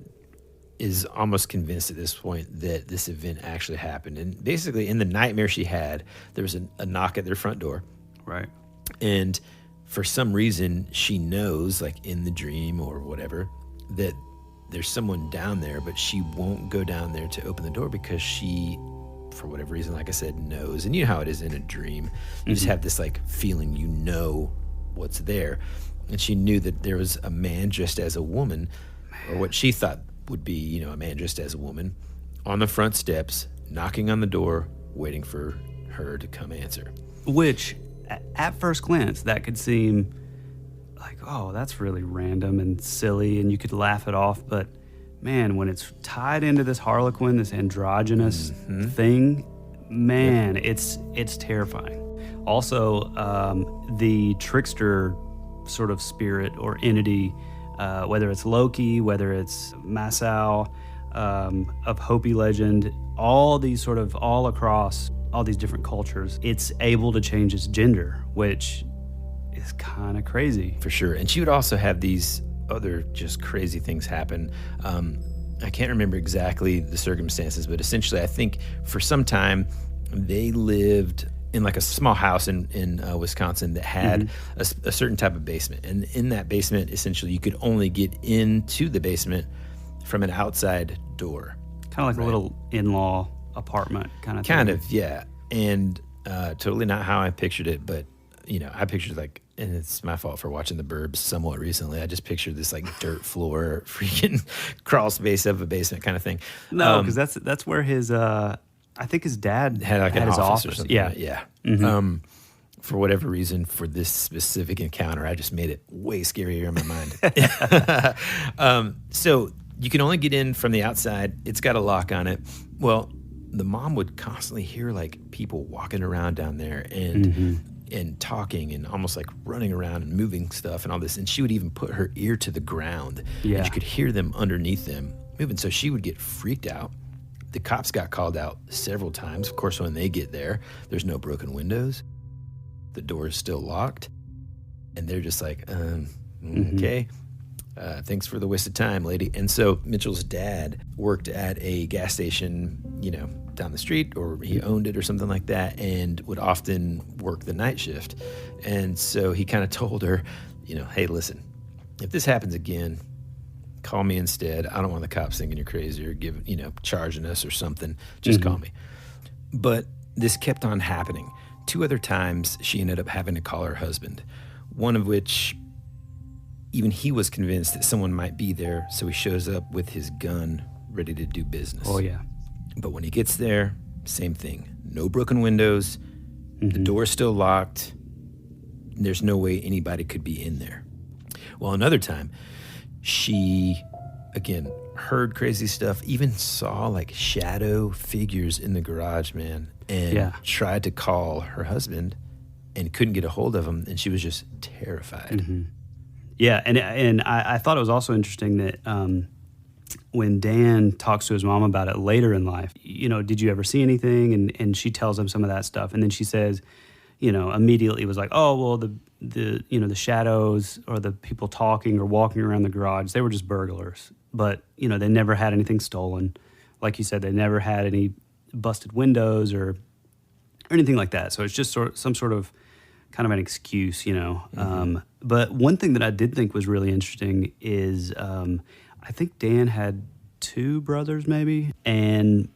is almost convinced at this point that this event actually happened. And basically in the nightmare she had, there was a knock at their front door. Right. And for some reason, she knows, like in the dream or whatever, that there's someone down there, but she won't go down there to open the door because she, for whatever reason, like I said, knows. And you know how it is in a dream. You just have this like feeling, you know what's there. And she knew that there was a man dressed as a woman, or what she thought would be, you know, a man dressed as a woman, on the front steps, knocking on the door, waiting for her to come answer. Which, at first glance, that could seem like, oh, that's really random and silly, and you could laugh it off. But man, when it's tied into this Harlequin, this androgynous thing, man, it's terrifying. Also, the trickster sort of spirit or entity, whether it's Loki, whether it's Masao of Hopi legend, all these sort of all across all these different cultures, it's able to change its gender, which is kind of crazy. For sure. And she would also have these other just crazy things happen. I can't remember exactly the circumstances, but essentially I think for some time they lived in like a small house in Wisconsin that had a certain type of basement. And in that basement, essentially you could only get into the basement from an outside door. Kind of like a little in-law apartment kind of thing. Kind of, yeah. And totally not how I pictured it, but, you know, I pictured like, and it's my fault for watching The Burbs somewhat recently. I just pictured this like dirt floor, freaking crawl space of a basement kind of thing. No, because that's where his, I think his dad had like an his office or something. Yeah. Right? Yeah. For whatever reason, for this specific encounter, I just made it way scarier in my mind. So you can only get in from the outside. It's got a lock on it. Well, the mom would constantly hear like people walking around down there and talking and almost like running around and moving stuff and all this. And she would even put her ear to the ground. Yeah. And you could hear them underneath them moving. So she would get freaked out. The cops got called out several times. Of course, when they get there, there's no broken windows. The door is still locked. And they're just like, okay. Thanks for the waste of time, lady. And so Mitchell's dad worked at a gas station, you know, down the street, or he owned it or something like that, and would often work the night shift. And so he kind of told her, you know, hey, listen, if this happens again, call me instead. I don't want the cops thinking you're crazy or charging us or something. Just call me. But this kept on happening. 2 other times she ended up having to call her husband, one of which even he was convinced that someone might be there, so he shows up with his gun ready to do business. Oh, yeah. But when he gets there, same thing. No broken windows. The door's still locked. There's no way anybody could be in there. Well, another time, she, again, heard crazy stuff, even saw like shadow figures in the garage, man, and tried to call her husband and couldn't get a hold of him, and she was just terrified. Yeah, and I thought it was also interesting that when Dan talks to his mom about it later in life, you know, did you ever see anything? And she tells him some of that stuff, and then she says, you know, immediately was like, oh, well, the shadows or the people talking or walking around the garage, they were just burglars. But, you know, they never had anything stolen. Like you said, they never had any busted windows or anything like that. So it's just some sort of kind of an excuse, you know. But one thing that I did think was really interesting is I think Dan had 2 brothers maybe, and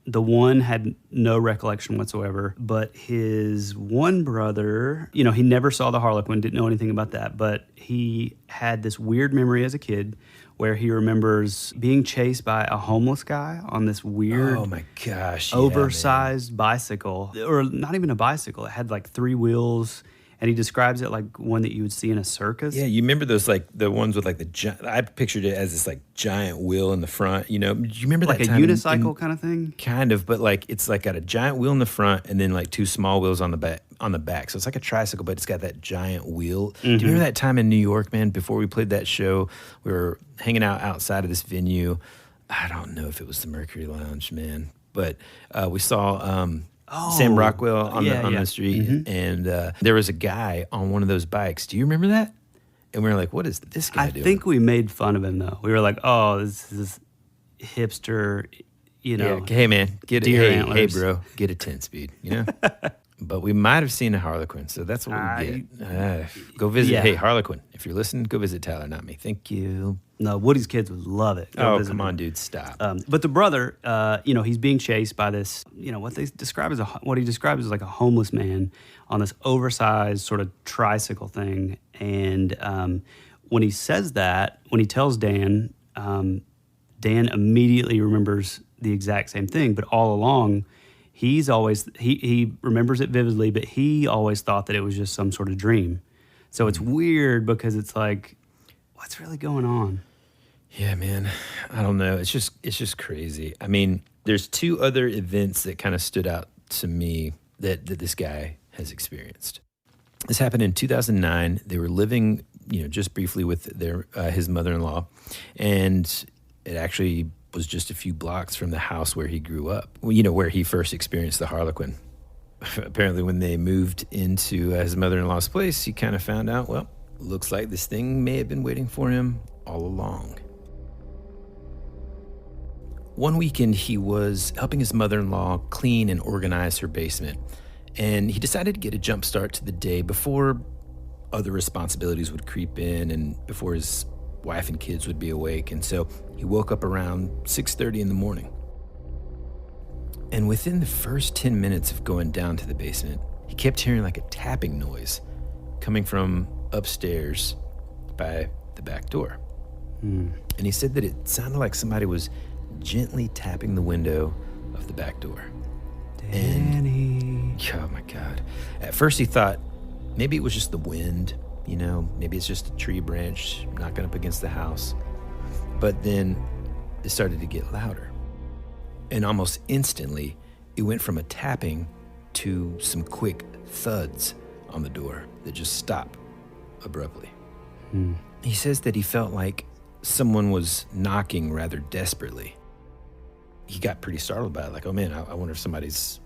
The one had no recollection whatsoever, but his one brother, he never saw the Harlequin, didn't know anything about that, but he had this weird memory as a kid where he remembers being chased by a homeless guy on this weird, Oh my gosh, oversized bicycle, or not even a bicycle. It had like 3 wheels, and he describes it like one that you would see in a circus. Yeah, you remember those, like the ones with like I pictured it as this like giant wheel in the front. Do you remember like that a time unicycle kind of thing? Kind of, but like it's like got a giant wheel in the front and then like 2 small wheels on the back. So it's like a tricycle, but it's got that giant wheel. Do you remember that time in New York, man? Before we played that show, we were hanging out outside of this venue. I don't know if it was the Mercury Lounge, man, but we saw Sam Rockwell on the street, and there was a guy on one of those bikes. Do you remember that? And we were like, "What is this guy doing?" I think we made fun of him though. We were like, "Oh, this is hipster." Yeah, hey man, hey bro, get a 10-speed, But we might have seen a Harlequin, so that's what we get. Go visit. Yeah. Hey, Harlequin, if you're listening, go visit Tyler, not me. Thank you. No, Woody's kids would love it. Go visit come on, him. dude, stop. But the brother, he's being chased by this, what he describes as like a homeless man on this oversized sort of tricycle thing. And when he says that, when he tells Dan, Dan immediately remembers the exact same thing. But all along, he remembers it vividly, but he always thought that it was just some sort of dream. So it's weird because it's like, what's really going on? Yeah, man. I don't know. It's just crazy. I mean, there's 2 other events that kind of stood out to me that this guy has experienced. This happened in 2009. They were living, just briefly with his mother-in-law, and it actually was just a few blocks from the house where he grew up, where he first experienced the Harlequin. Apparently, when they moved into his mother-in-law's place, he kind of found out, well, looks like this thing may have been waiting for him all along. One weekend, he was helping his mother-in-law clean and organize her basement, and he decided to get a jump start to the day before other responsibilities would creep in and before his wife and kids would be awake. And so he woke up around 6:30 in the morning. And within the first 10 minutes of going down to the basement, he kept hearing like a tapping noise coming from upstairs by the back door. And he said that it sounded like somebody was gently tapping the window of the back door. Danny. And, oh my God. At first he thought maybe it was just the wind, maybe it's just a tree branch knocking up against the house. But then it started to get louder. And almost instantly, it went from a tapping to some quick thuds on the door that just stopped abruptly. He says that he felt like someone was knocking rather desperately. He got pretty startled by it, like, oh man, I wonder if somebody's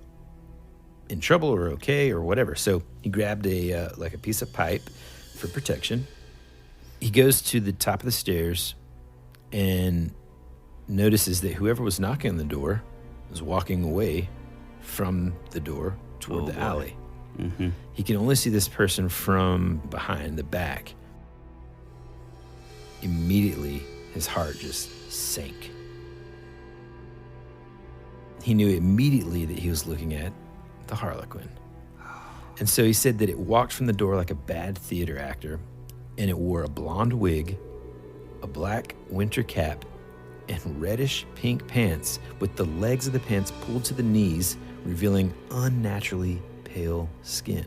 in trouble or okay or whatever. So he grabbed a piece of pipe for protection. He goes to the top of the stairs and notices that whoever was knocking on the door was walking away from the door toward the alley. He can only see this person from behind the back. Immediately, his heart just sank. He knew immediately that he was looking at the Harlequin. And so he said that it walked from the door like a bad theater actor, and it wore a blonde wig, a black winter cap, and reddish pink pants with the legs of the pants pulled to the knees, revealing unnaturally pale skin.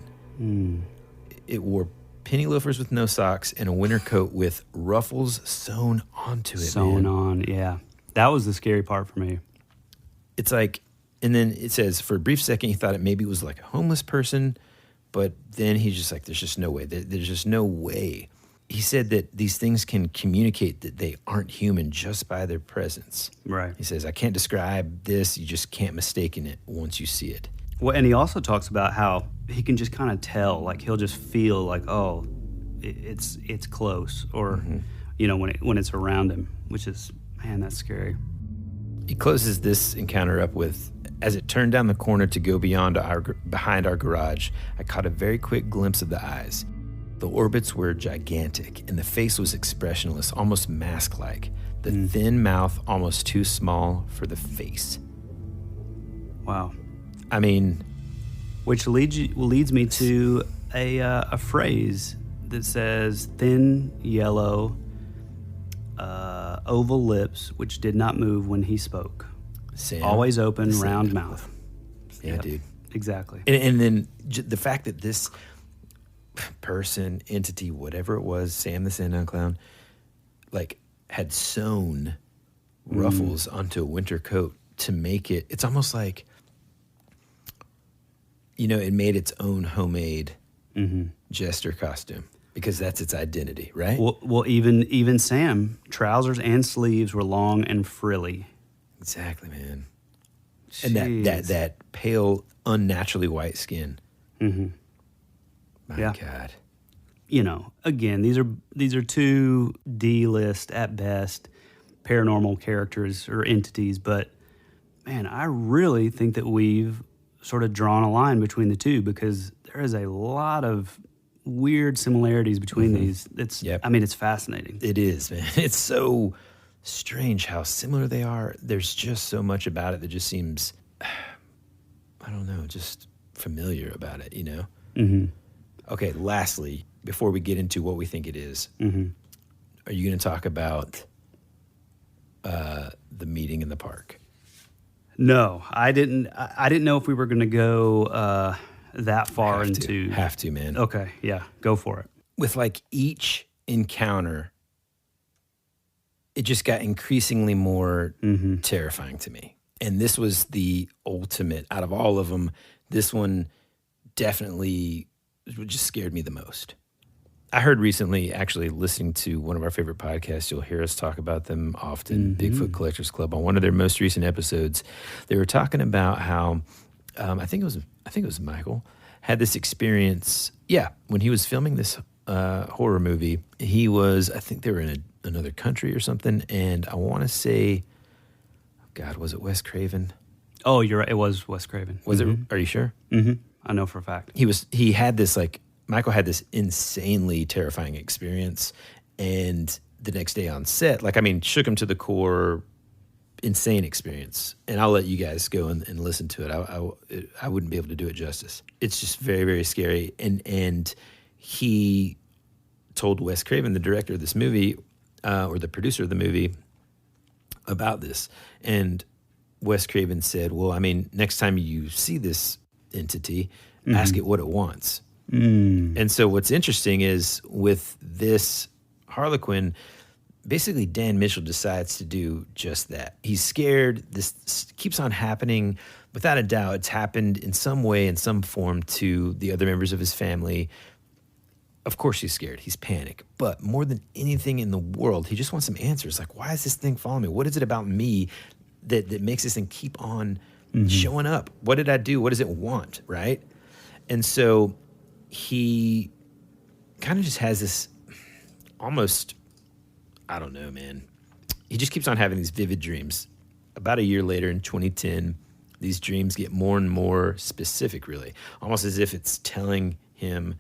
It wore penny loafers with no socks and a winter coat with ruffles sewn onto it. Sewn on, yeah. That was the scary part for me. It's like, and then it says, for a brief second, he thought maybe it was like a homeless person, but then he's just like, there's just no way. There's just no way. He said that these things can communicate that they aren't human just by their presence. Right. He says, I can't describe this. You just can't mistake it once you see it. Well, and he also talks about how he can just kind of tell, like he'll just feel like, oh, it's close, or when it's around him, which is, man, that's scary. He closes this encounter up with, as it turned down the corner to go behind our garage, I caught a very quick glimpse of the eyes. The orbits were gigantic, and the face was expressionless, almost mask-like. The thin mouth almost too small for the face. Wow. I mean, Which leads me to a phrase that says thin, yellow, oval lips, which did not move when he spoke. Sam, Always open, the round Sam mouth. Yeah, Yep, dude. Exactly. And then the fact that this person, entity, whatever it was, Sam the Sandown Clown, like had sewn ruffles onto a winter coat to make it, it's almost like, you know, it made its own homemade jester costume because that's its identity, right? Well, even Sam, trousers and sleeves were long and frilly. Exactly, man. Jeez. And that pale, unnaturally white skin. My Yeah. God. You know, again, these are two D-list at best paranormal characters or entities, but man, I really think that we've sort of drawn a line between the two because there is a lot of weird similarities between these. I mean, it's fascinating. It is, man. It's so strange how similar they are. There's just so much about it that just seems, I don't know, just familiar about it, you know? Okay, lastly, before we get into what we think it is, are you going to talk about the meeting in the park? No, I didn't know if we were going to go that far into. Have to, man. Okay, yeah, go for it. With like each encounter, it just got increasingly more terrifying to me. And this was the ultimate out of all of them. This one definitely just scared me the most. I heard recently, actually listening to one of our favorite podcasts, you'll hear us talk about them often, Bigfoot Collectors Club. On one of their most recent episodes, they were talking about how I think it was Michael had this experience. Yeah, when he was filming this horror movie, I think they were in another country or something, and I want to say, God, was it Wes Craven? Oh, you're right. It was Wes Craven. Was it? Are you sure? I know for a fact. He had this Michael had this insanely terrifying experience, and the next day on set, shook him to the core, insane experience. And I'll let you guys go and listen to it. I wouldn't be able to do it justice. It's just very, very scary. And he told Wes Craven, the director of this movie, or the producer of the movie, about this. And Wes Craven said, well, next time you see this entity, ask it what it wants. And so what's interesting is with this Harlequin, basically Dan Mitchell decides to do just that. He's scared. This keeps on happening. Without a doubt, it's happened in some way, in some form to the other members of his family. Of course he's scared. He's panicked. But more than anything in the world, he just wants some answers. Like, why is this thing following me? What is it about me that makes this thing keep on showing up? What did I do? What does it want, right? And so he kind of just has this almost, I don't know, man. He just keeps on having these vivid dreams. About a year later in 2010, these dreams get more and more specific, really, almost as if it's telling him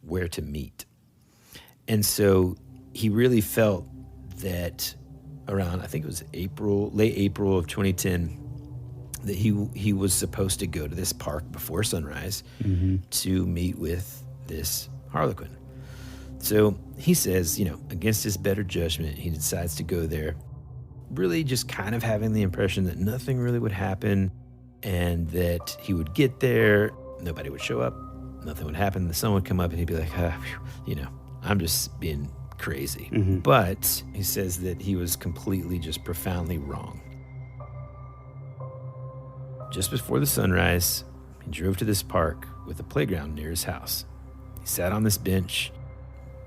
where to meet. And so he really felt that around, I think it was late April of 2010, that he was supposed to go to this park before sunrise to meet with this Harlequin. So he says, against his better judgment, he decides to go there, really just kind of having the impression that nothing really would happen and that he would get there, nobody would show up, nothing would happen, the sun would come up and he'd be like, I'm just being crazy. But he says that he was completely, just profoundly wrong. Just before the sunrise, he drove to this park with a playground near his house. He sat on this bench,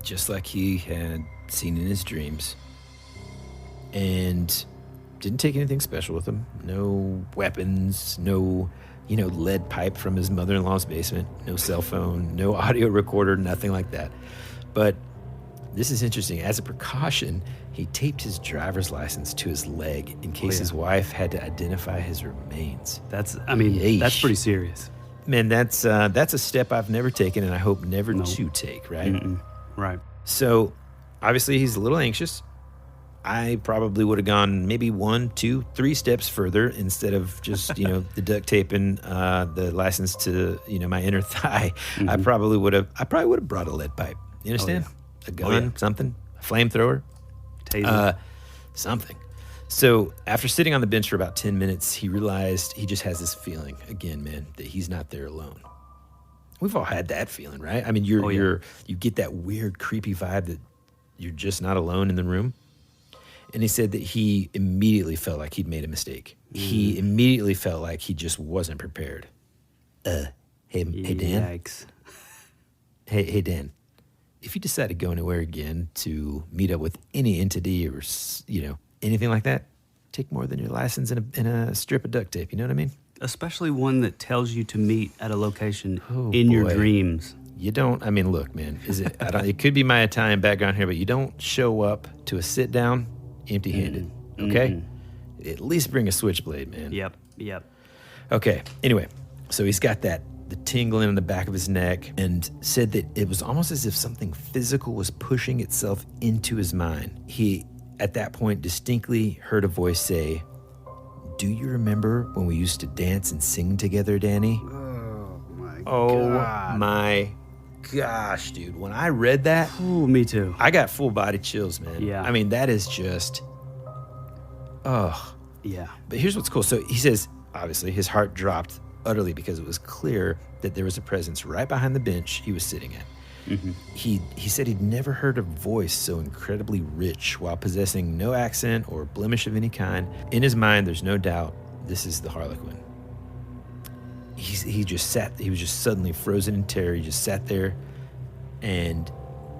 just like he had seen in his dreams, and didn't take anything special with him. No weapons, no, lead pipe from his mother-in-law's basement, no cell phone, no audio recorder, nothing like that. But this is interesting. As a precaution, he taped his driver's license to his leg in case his wife had to identify his remains. That's pretty serious. Man, that's a step I've never taken and I hope never to take, right? Right. So obviously he's a little anxious. I probably would have gone maybe 1, 2, 3 steps further instead of just, the duct tape and the license to, my inner thigh. I probably would have brought a lead pipe. You understand? A gun, something, a flamethrower, Taser. something. So after sitting on the bench for about 10 minutes, he realized he just has this feeling again, man, that he's not there alone. We've all had that feeling, right? I mean, you get that weird, creepy vibe that you're just not alone in the room. And he said that he immediately felt like he'd made a mistake. He immediately felt like he just wasn't prepared. Hey Dan. Yikes. Hey Dan. If you decide to go anywhere again to meet up with any entity or anything like that, take more than your license and a strip of duct tape. You know what I mean? Especially one that tells you to meet at a location in your dreams. You don't. I mean, look, man. It could be my Italian background here, but you don't show up to a sit down empty-handed, okay? At least bring a switchblade, man. Yep. Okay, anyway, so he's got the tingling in the back of his neck and said that it was almost as if something physical was pushing itself into his mind. He, at that point, distinctly heard a voice say, "Do you remember when we used to dance and sing together, Danny?" Oh my gosh, dude. When I read that, Ooh, me too. I got full body chills, man. Yeah. I mean, that is just, Yeah. But here's what's cool. So he says, obviously, his heart dropped utterly because it was clear that there was a presence right behind the bench he was sitting at. He said he'd never heard a voice so incredibly rich while possessing no accent or blemish of any kind. In his mind, there's no doubt this is the Harlequin. He was just suddenly frozen in terror. He just sat there and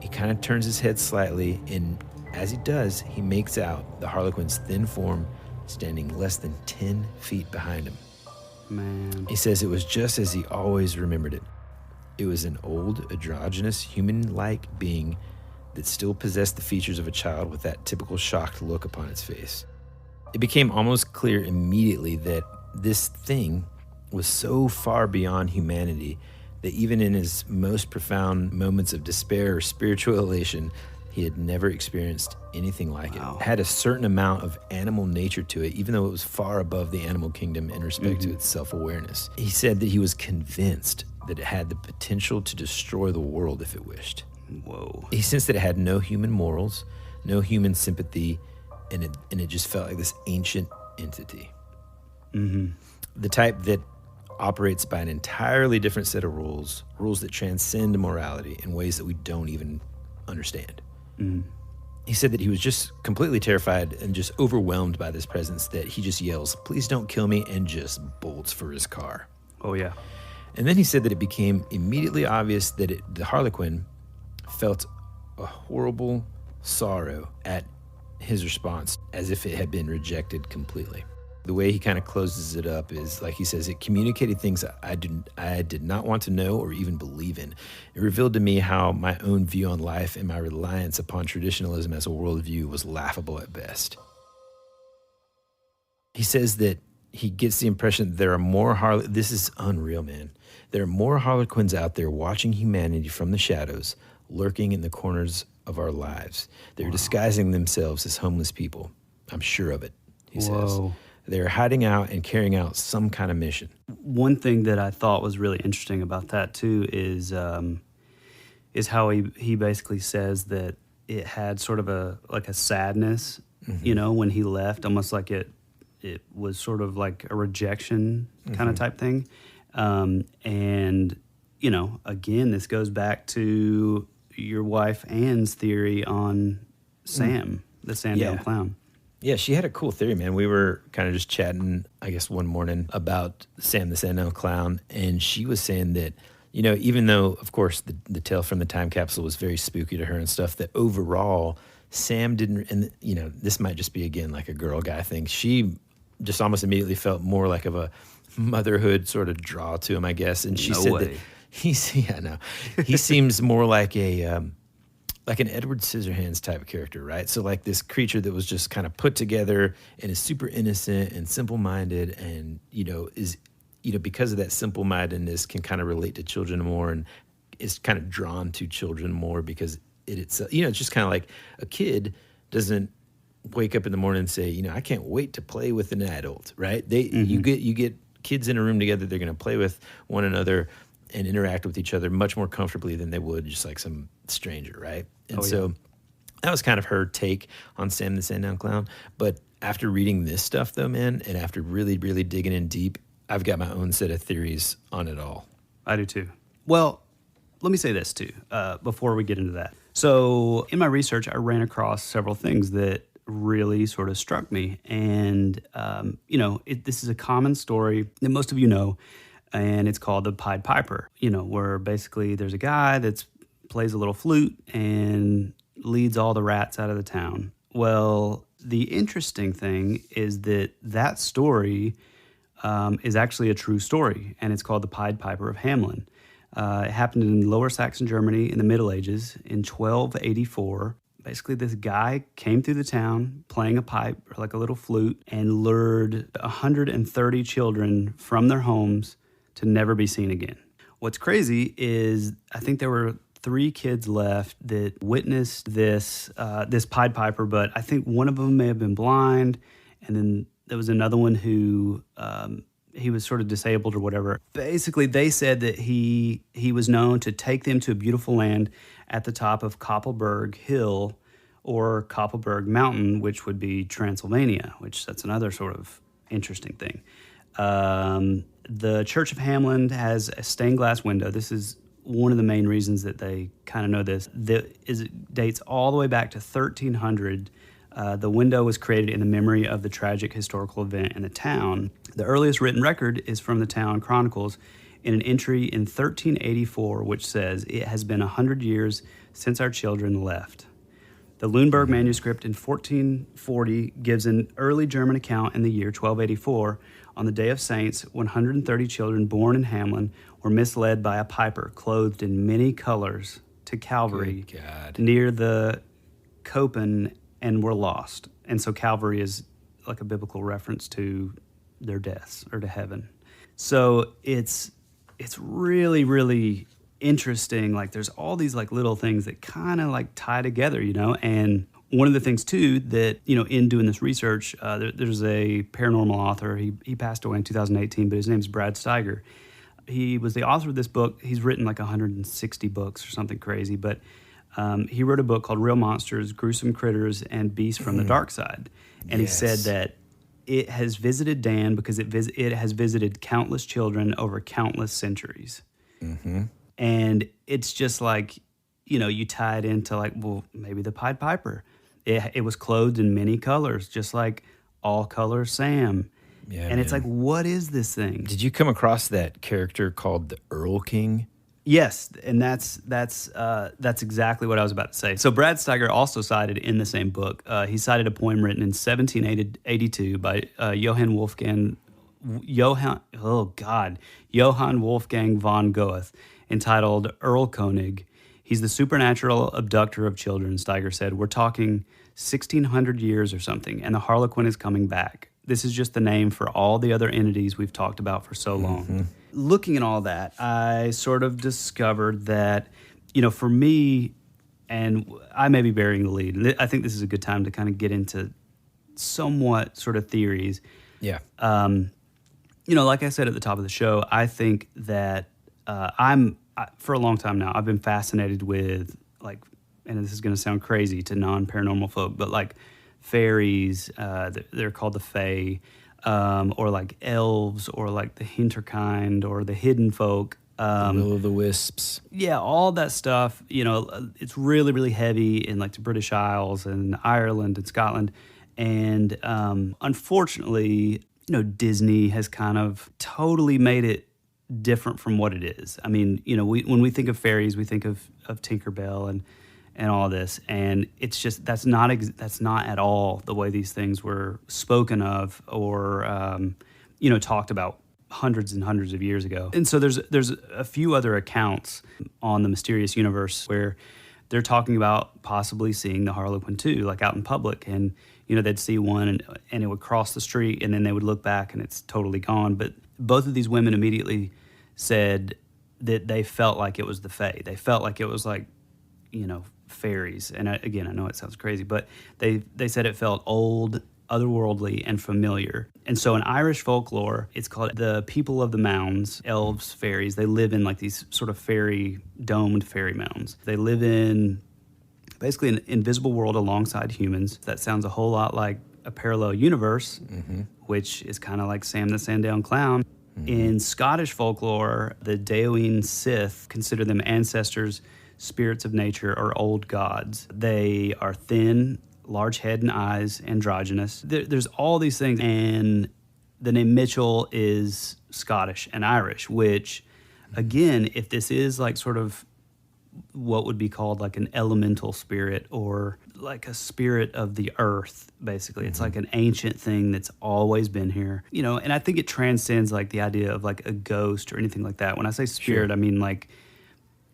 he kind of turns his head slightly, and as he does, he makes out the Harlequin's thin form standing less than 10 feet behind him. Man. He says it was just as he always remembered it. It was an old, androgynous, human-like being that still possessed the features of a child with that typical shocked look upon its face. It became almost clear immediately that this thing was so far beyond humanity that even in his most profound moments of despair or spiritual elation, he had never experienced anything like it. It had a certain amount of animal nature to it, even though it was far above the animal kingdom in respect to its self-awareness. He said that he was convinced that it had the potential to destroy the world if it wished. Whoa. He sensed that it had no human morals, no human sympathy, and it just felt like this ancient entity. The type that operates by an entirely different set of rules that transcend morality in ways that we don't even understand. He said that he was just completely terrified and just overwhelmed by this presence that he just yells, "Please don't kill me," and just bolts for his car. Oh, yeah. And then he said that it became immediately obvious that the Harlequin felt a horrible sorrow at his response, as if it had been rejected completely. The way he kind of closes it up is, like he says, it communicated things I did not want to know or even believe in. It revealed to me how my own view on life and my reliance upon traditionalism as a worldview was laughable at best. He says that he gets the impression that there are more this is unreal, man. There are more Harlequins out there watching humanity from the shadows, lurking in the corners of our lives. They're disguising themselves as homeless people. I'm sure of it, he says. They're hiding out and carrying out some kind of mission. One thing that I thought was really interesting about that too is how he basically says that it had sort of a sadness, when he left, almost like it was sort of like a rejection kind of type thing. And again, this goes back to your wife Anne's theory on Sam, the Sandown Clown. Yeah, she had a cool theory, man. We were kind of just chatting, I guess, one morning about Sam the Sandown Clown, and she was saying that, even though, of course, the tale from the time capsule was very spooky to her and stuff, that overall, Sam didn't, and, this might just be, again, like a girl-guy thing. She just almost immediately felt more like of a motherhood sort of draw to him, I guess. And she said that he seems more like like an Edward Scissorhands type of character, right? So like this creature that was just kind of put together and is super innocent and simple-minded and, is, because of that simple-mindedness can kind of relate to children more and is kind of drawn to children more because it's just kind of like a kid doesn't wake up in the morning and say, I can't wait to play with an adult, right? You get kids in a room together, they're going to play with one another and interact with each other much more comfortably than they would just like some stranger, right? And that was kind of her take on Sam the Sandown Clown. But after reading this stuff, though, man, and after really, really digging in deep, I've got my own set of theories on it all. I do too. Well, let me say this too, before we get into that. So in my research, I ran across several things that really sort of struck me. And, this is a common story that most of you know, and it's called the Pied Piper, where basically there's a guy that plays a little flute and leads all the rats out of the town. Well, the interesting thing is that story is actually a true story, and it's called the Pied Piper of Hamelin. It happened in Lower Saxon Germany in the Middle Ages in 1284. Basically, this guy came through the town playing a pipe, or like a little flute, and lured 130 children from their homes to never be seen again. What's crazy is I think there were 3 kids left that witnessed this Pied Piper, but I think one of them may have been blind, and then there was another one who he was sort of disabled or whatever. Basically, they said that he was known to take them to a beautiful land at the top of Koppelberg Hill or Koppelberg Mountain, which would be Transylvania, which that's another sort of interesting thing. The Church of Hamelin has a stained glass window. This is one of the main reasons that they kind of know this. It dates all the way back to 1300. The window was created in the memory of the tragic historical event in the town. The earliest written record is from the town chronicles in an entry in 1384, which says, "It has been 100 years since our children left." The Lüneburg manuscript in 1440 gives an early German account in the year 1284. On the Day of Saints, 130 children born in Hamelin were misled by a piper clothed in many colors to Calvary near the Kopen and were lost. And so Calvary is like a biblical reference to their deaths or to heaven. So it's really, really interesting. Like there's all these like little things that kind of like tie together, and one of the things too that, in doing this research, there's a paranormal author. He passed away in 2018, but his name is Brad Steiger. He was the author of this book. He's written like 160 books or something crazy, but he wrote a book called Real Monsters, Gruesome Critters, and Beasts from the Dark Side. And he said that it has visited Dan because it has visited countless children over countless centuries. Mm-hmm. And it's just like, you tie it into like, well, maybe the Pied Piper. It was clothed in many colors, just like All Colors Sam. Yeah, and it's like, what is this thing? Did you come across that character called the Earl King? Yes, and that's exactly what I was about to say. So Brad Steiger also cited in the same book, he cited a poem written in 1782 by Johann Wolfgang von Goethe, entitled Erlkönig. He's the supernatural abductor of children, Steiger said. We're talking 1,600 years or something, and the Harlequin is coming back. This is just the name for all the other entities we've talked about for so long. Mm-hmm. Looking at all that, I sort of discovered that, for me, and I may be burying the lead, I think this is a good time to kind of get into somewhat sort of theories. Yeah. Like I said at the top of the show, I think that for a long time now, I've been fascinated with, like, and this is going to sound crazy to non-paranormal folk, but like fairies, they're called the Fae, or like elves, or like the Hinterkind, or the hidden folk. The Will-o'-the-Wisps. Yeah, all that stuff. It's really, really heavy in like the British Isles and Ireland and Scotland. And unfortunately, Disney has kind of totally made it different from what it is. I mean, when we think of fairies, we think of Tinkerbell and all this, and it's just that's not at all the way these things were spoken of or talked about hundreds and hundreds of years ago. And so there's a few other accounts on the Mysterious Universe where they're talking about possibly seeing the Harlequin too, like out in public, and they'd see one and it would cross the street, and then they would look back and it's totally gone. But both of these women immediately said that they felt like it was the Fae. They felt like it was like, fairies. And again, I know it sounds crazy, but they said it felt old, otherworldly, and familiar. And so in Irish folklore, it's called the people of the mounds, elves, fairies. They live in like these sort of domed fairy mounds. They live in basically an invisible world alongside humans. That sounds a whole lot like a parallel universe, which is kind of like Sam the Sandown Clown. In Scottish folklore, the Daoine Sith consider them ancestors, spirits of nature, or old gods. They are thin, large head and eyes, androgynous. There's all these things, and the name Mitchell is Scottish and Irish, which, again, if this is like sort of what would be called like an elemental spirit or like a spirit of the earth, basically. It's like an ancient thing that's always been here, and I think it transcends like the idea of like a ghost or anything like that. When I say spirit, I mean like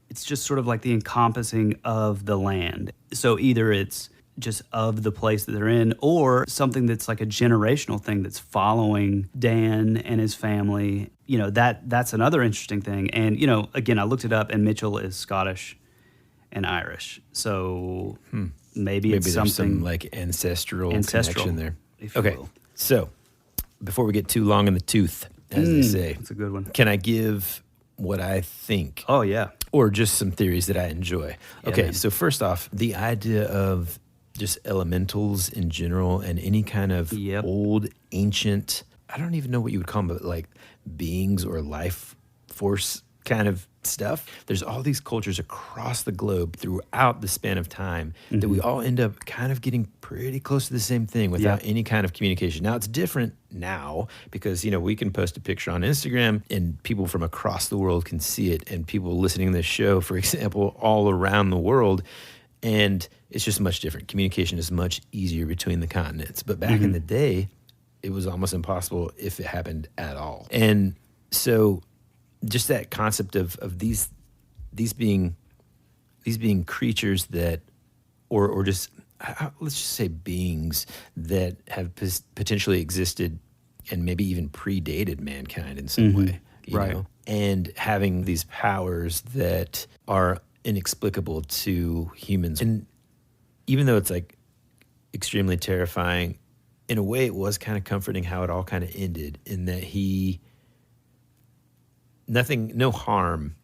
it's just sort of like the encompassing of the land. So either it's just of the place that they're in, or something that's like a generational thing that's following Dan and his family. That's another interesting thing. And, again, I looked it up, and Mitchell is Scottish and Irish. So maybe it's there's something some like ancestral connection there. if you Okay, will. so before we get too long in the tooth, as they say, That's a good one. can I give what I think? Oh, yeah. Or just some theories that I enjoy? Okay, man. so first off, the idea of just elementals in general and any kind of old, ancient, I don't even know what you would call them, but like beings or life force kind of stuff. There's all these cultures across the globe throughout the span of time that we all end up kind of getting pretty close to the same thing without any kind of communication. Now, it's different now because, we can post a picture on Instagram and people from across the world can see it, and people listening to this show, for example, all around the world. And it's just much different. Communication is much easier between the continents. But back in the day, it was almost impossible if it happened at all. And so just that concept of these being creatures that, or just, let's just say beings that have potentially existed and maybe even predated mankind in some way. You know? And having these powers that are inexplicable to humans. And even though it's like extremely terrifying, in a way it was kind of comforting how it all kind of ended, in that no harm,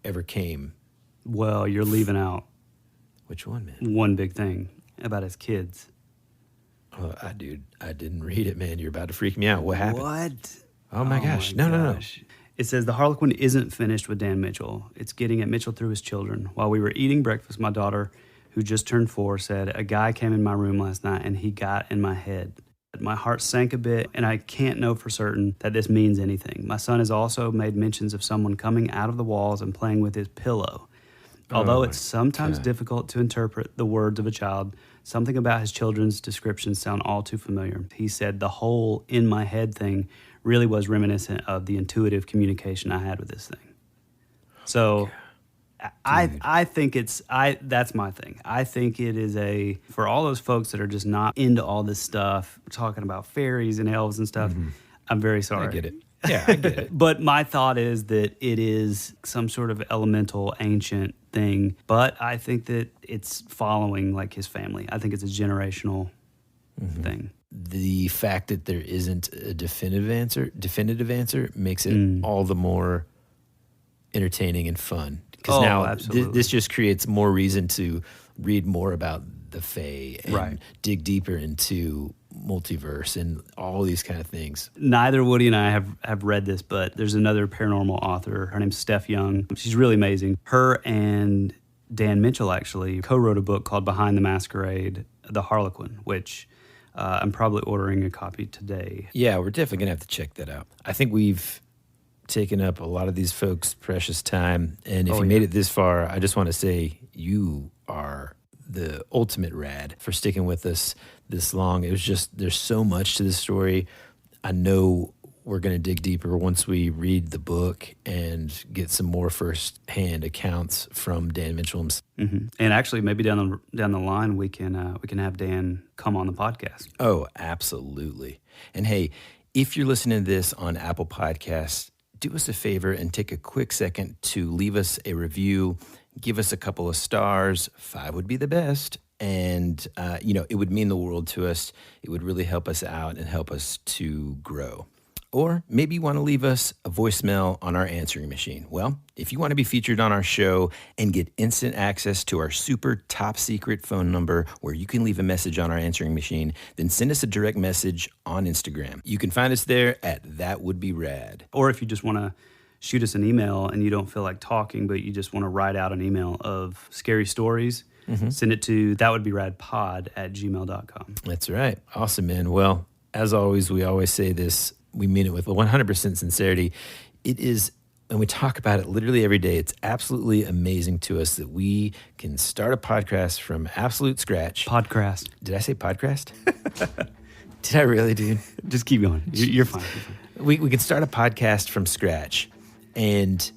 ever came. Well, you're leaving out Which one, man? one big thing about his kids. Oh, I didn't read it, man. You're about to freak me out. What happened? What? Oh my gosh. No. It says the Harlequin isn't finished with Dan Mitchell. It's getting at Mitchell through his children. While we were eating breakfast, my daughter, who just turned 4, said, "A guy came in my room last night and he got in my head." My heart sank a bit, and I can't know for certain that this means anything. My son has also made mentions of someone coming out of the walls and playing with his pillow. Although it's sometimes difficult to interpret the words of a child, something about his children's descriptions sound all too familiar. He said the whole in my head thing really was reminiscent of the intuitive communication I had with this thing. So I think that's my thing. I think it is for all those folks that are just not into all this stuff, talking about fairies and elves and stuff, I'm very sorry. I get it. Yeah, I get it. But my thought is that it is some sort of elemental ancient thing, but I think that it's following like his family. I think it's a generational thing. The fact that there isn't a definitive answer makes it all the more entertaining and fun. Because now this just creates more reason to read more about the Fae and dig deeper into multiverse and all these kind of things. Neither Woody and I have read this, but there's another paranormal author. Her name's Steph Young. She's really amazing. Her and Dan Mitchell actually co-wrote a book called Behind the Masquerade, The Harlequin, which I'm probably ordering a copy today. Yeah, we're definitely going to have to check that out. I think we've taken up a lot of these folks' precious time. And if you made it this far, I just want to say you are the ultimate rad for sticking with us this long. It was just, there's so much to this story. I know we're going to dig deeper once we read the book and get some more first-hand accounts from Dan Mitchell. And actually, maybe down the line, we can have Dan come on the podcast. Oh, absolutely. And hey, if you're listening to this on Apple Podcasts, do us a favor and take a quick second to leave us a review give us a couple of stars. 5 would be the best. And, it would mean the world to us. It would really help us out and help us to grow. Or maybe you want to leave us a voicemail on our answering machine. Well, if you want to be featured on our show and get instant access to our super top secret phone number where you can leave a message on our answering machine, then send us a direct message on Instagram. You can find us there at That Would Be Rad. Or if you just want to shoot us an email and you don't feel like talking, but you just want to write out an email of scary stories, send it to thatwouldberadpod@gmail.com. That's right. Awesome, man. Well, as always, we always say this. We mean it with 100% sincerity. It is, and we talk about it literally every day, it's absolutely amazing to us that we can start a podcast from absolute scratch. Podcast. Did I say podcast? Did I really, dude? Just keep going. You're fine. We can start a podcast from scratch and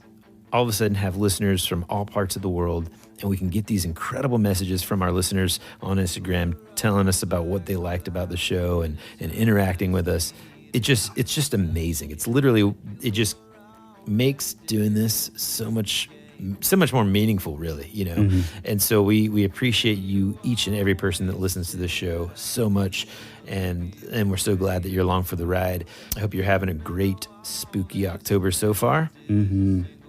all of a sudden have listeners from all parts of the world, and we can get these incredible messages from our listeners on Instagram telling us about what they liked about the show and interacting with us. It's just amazing. It just makes doing this so much more meaningful, really, And so we appreciate you, each and every person that listens to the show, so much, and we're so glad that you're along for the ride. I hope you're having a great spooky October so far.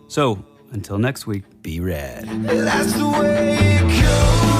So until next week, be rad. That's the way it goes.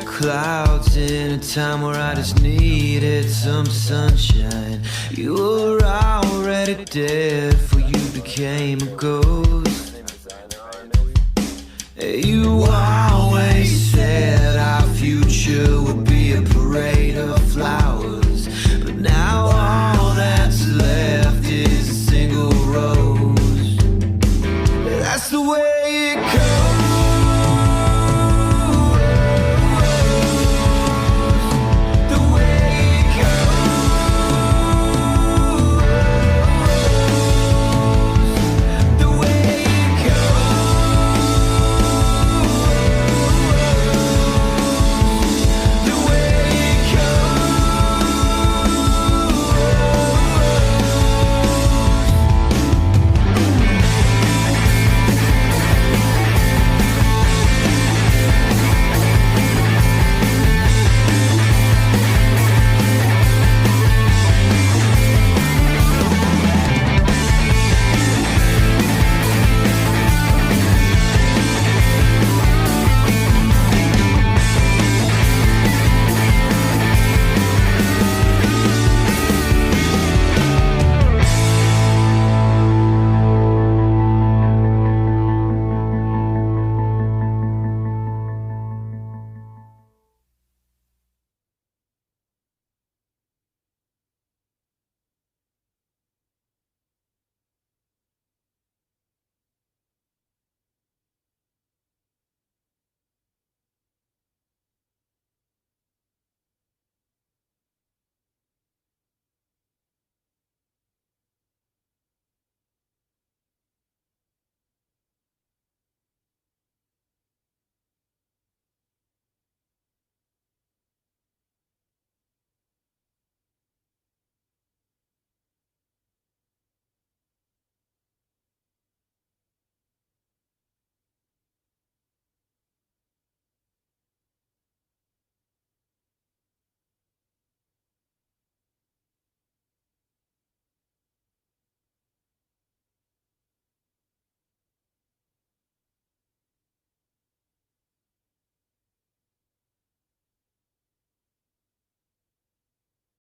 Clouds in a time where I just needed some sunshine. You were already dead, for you became a ghost.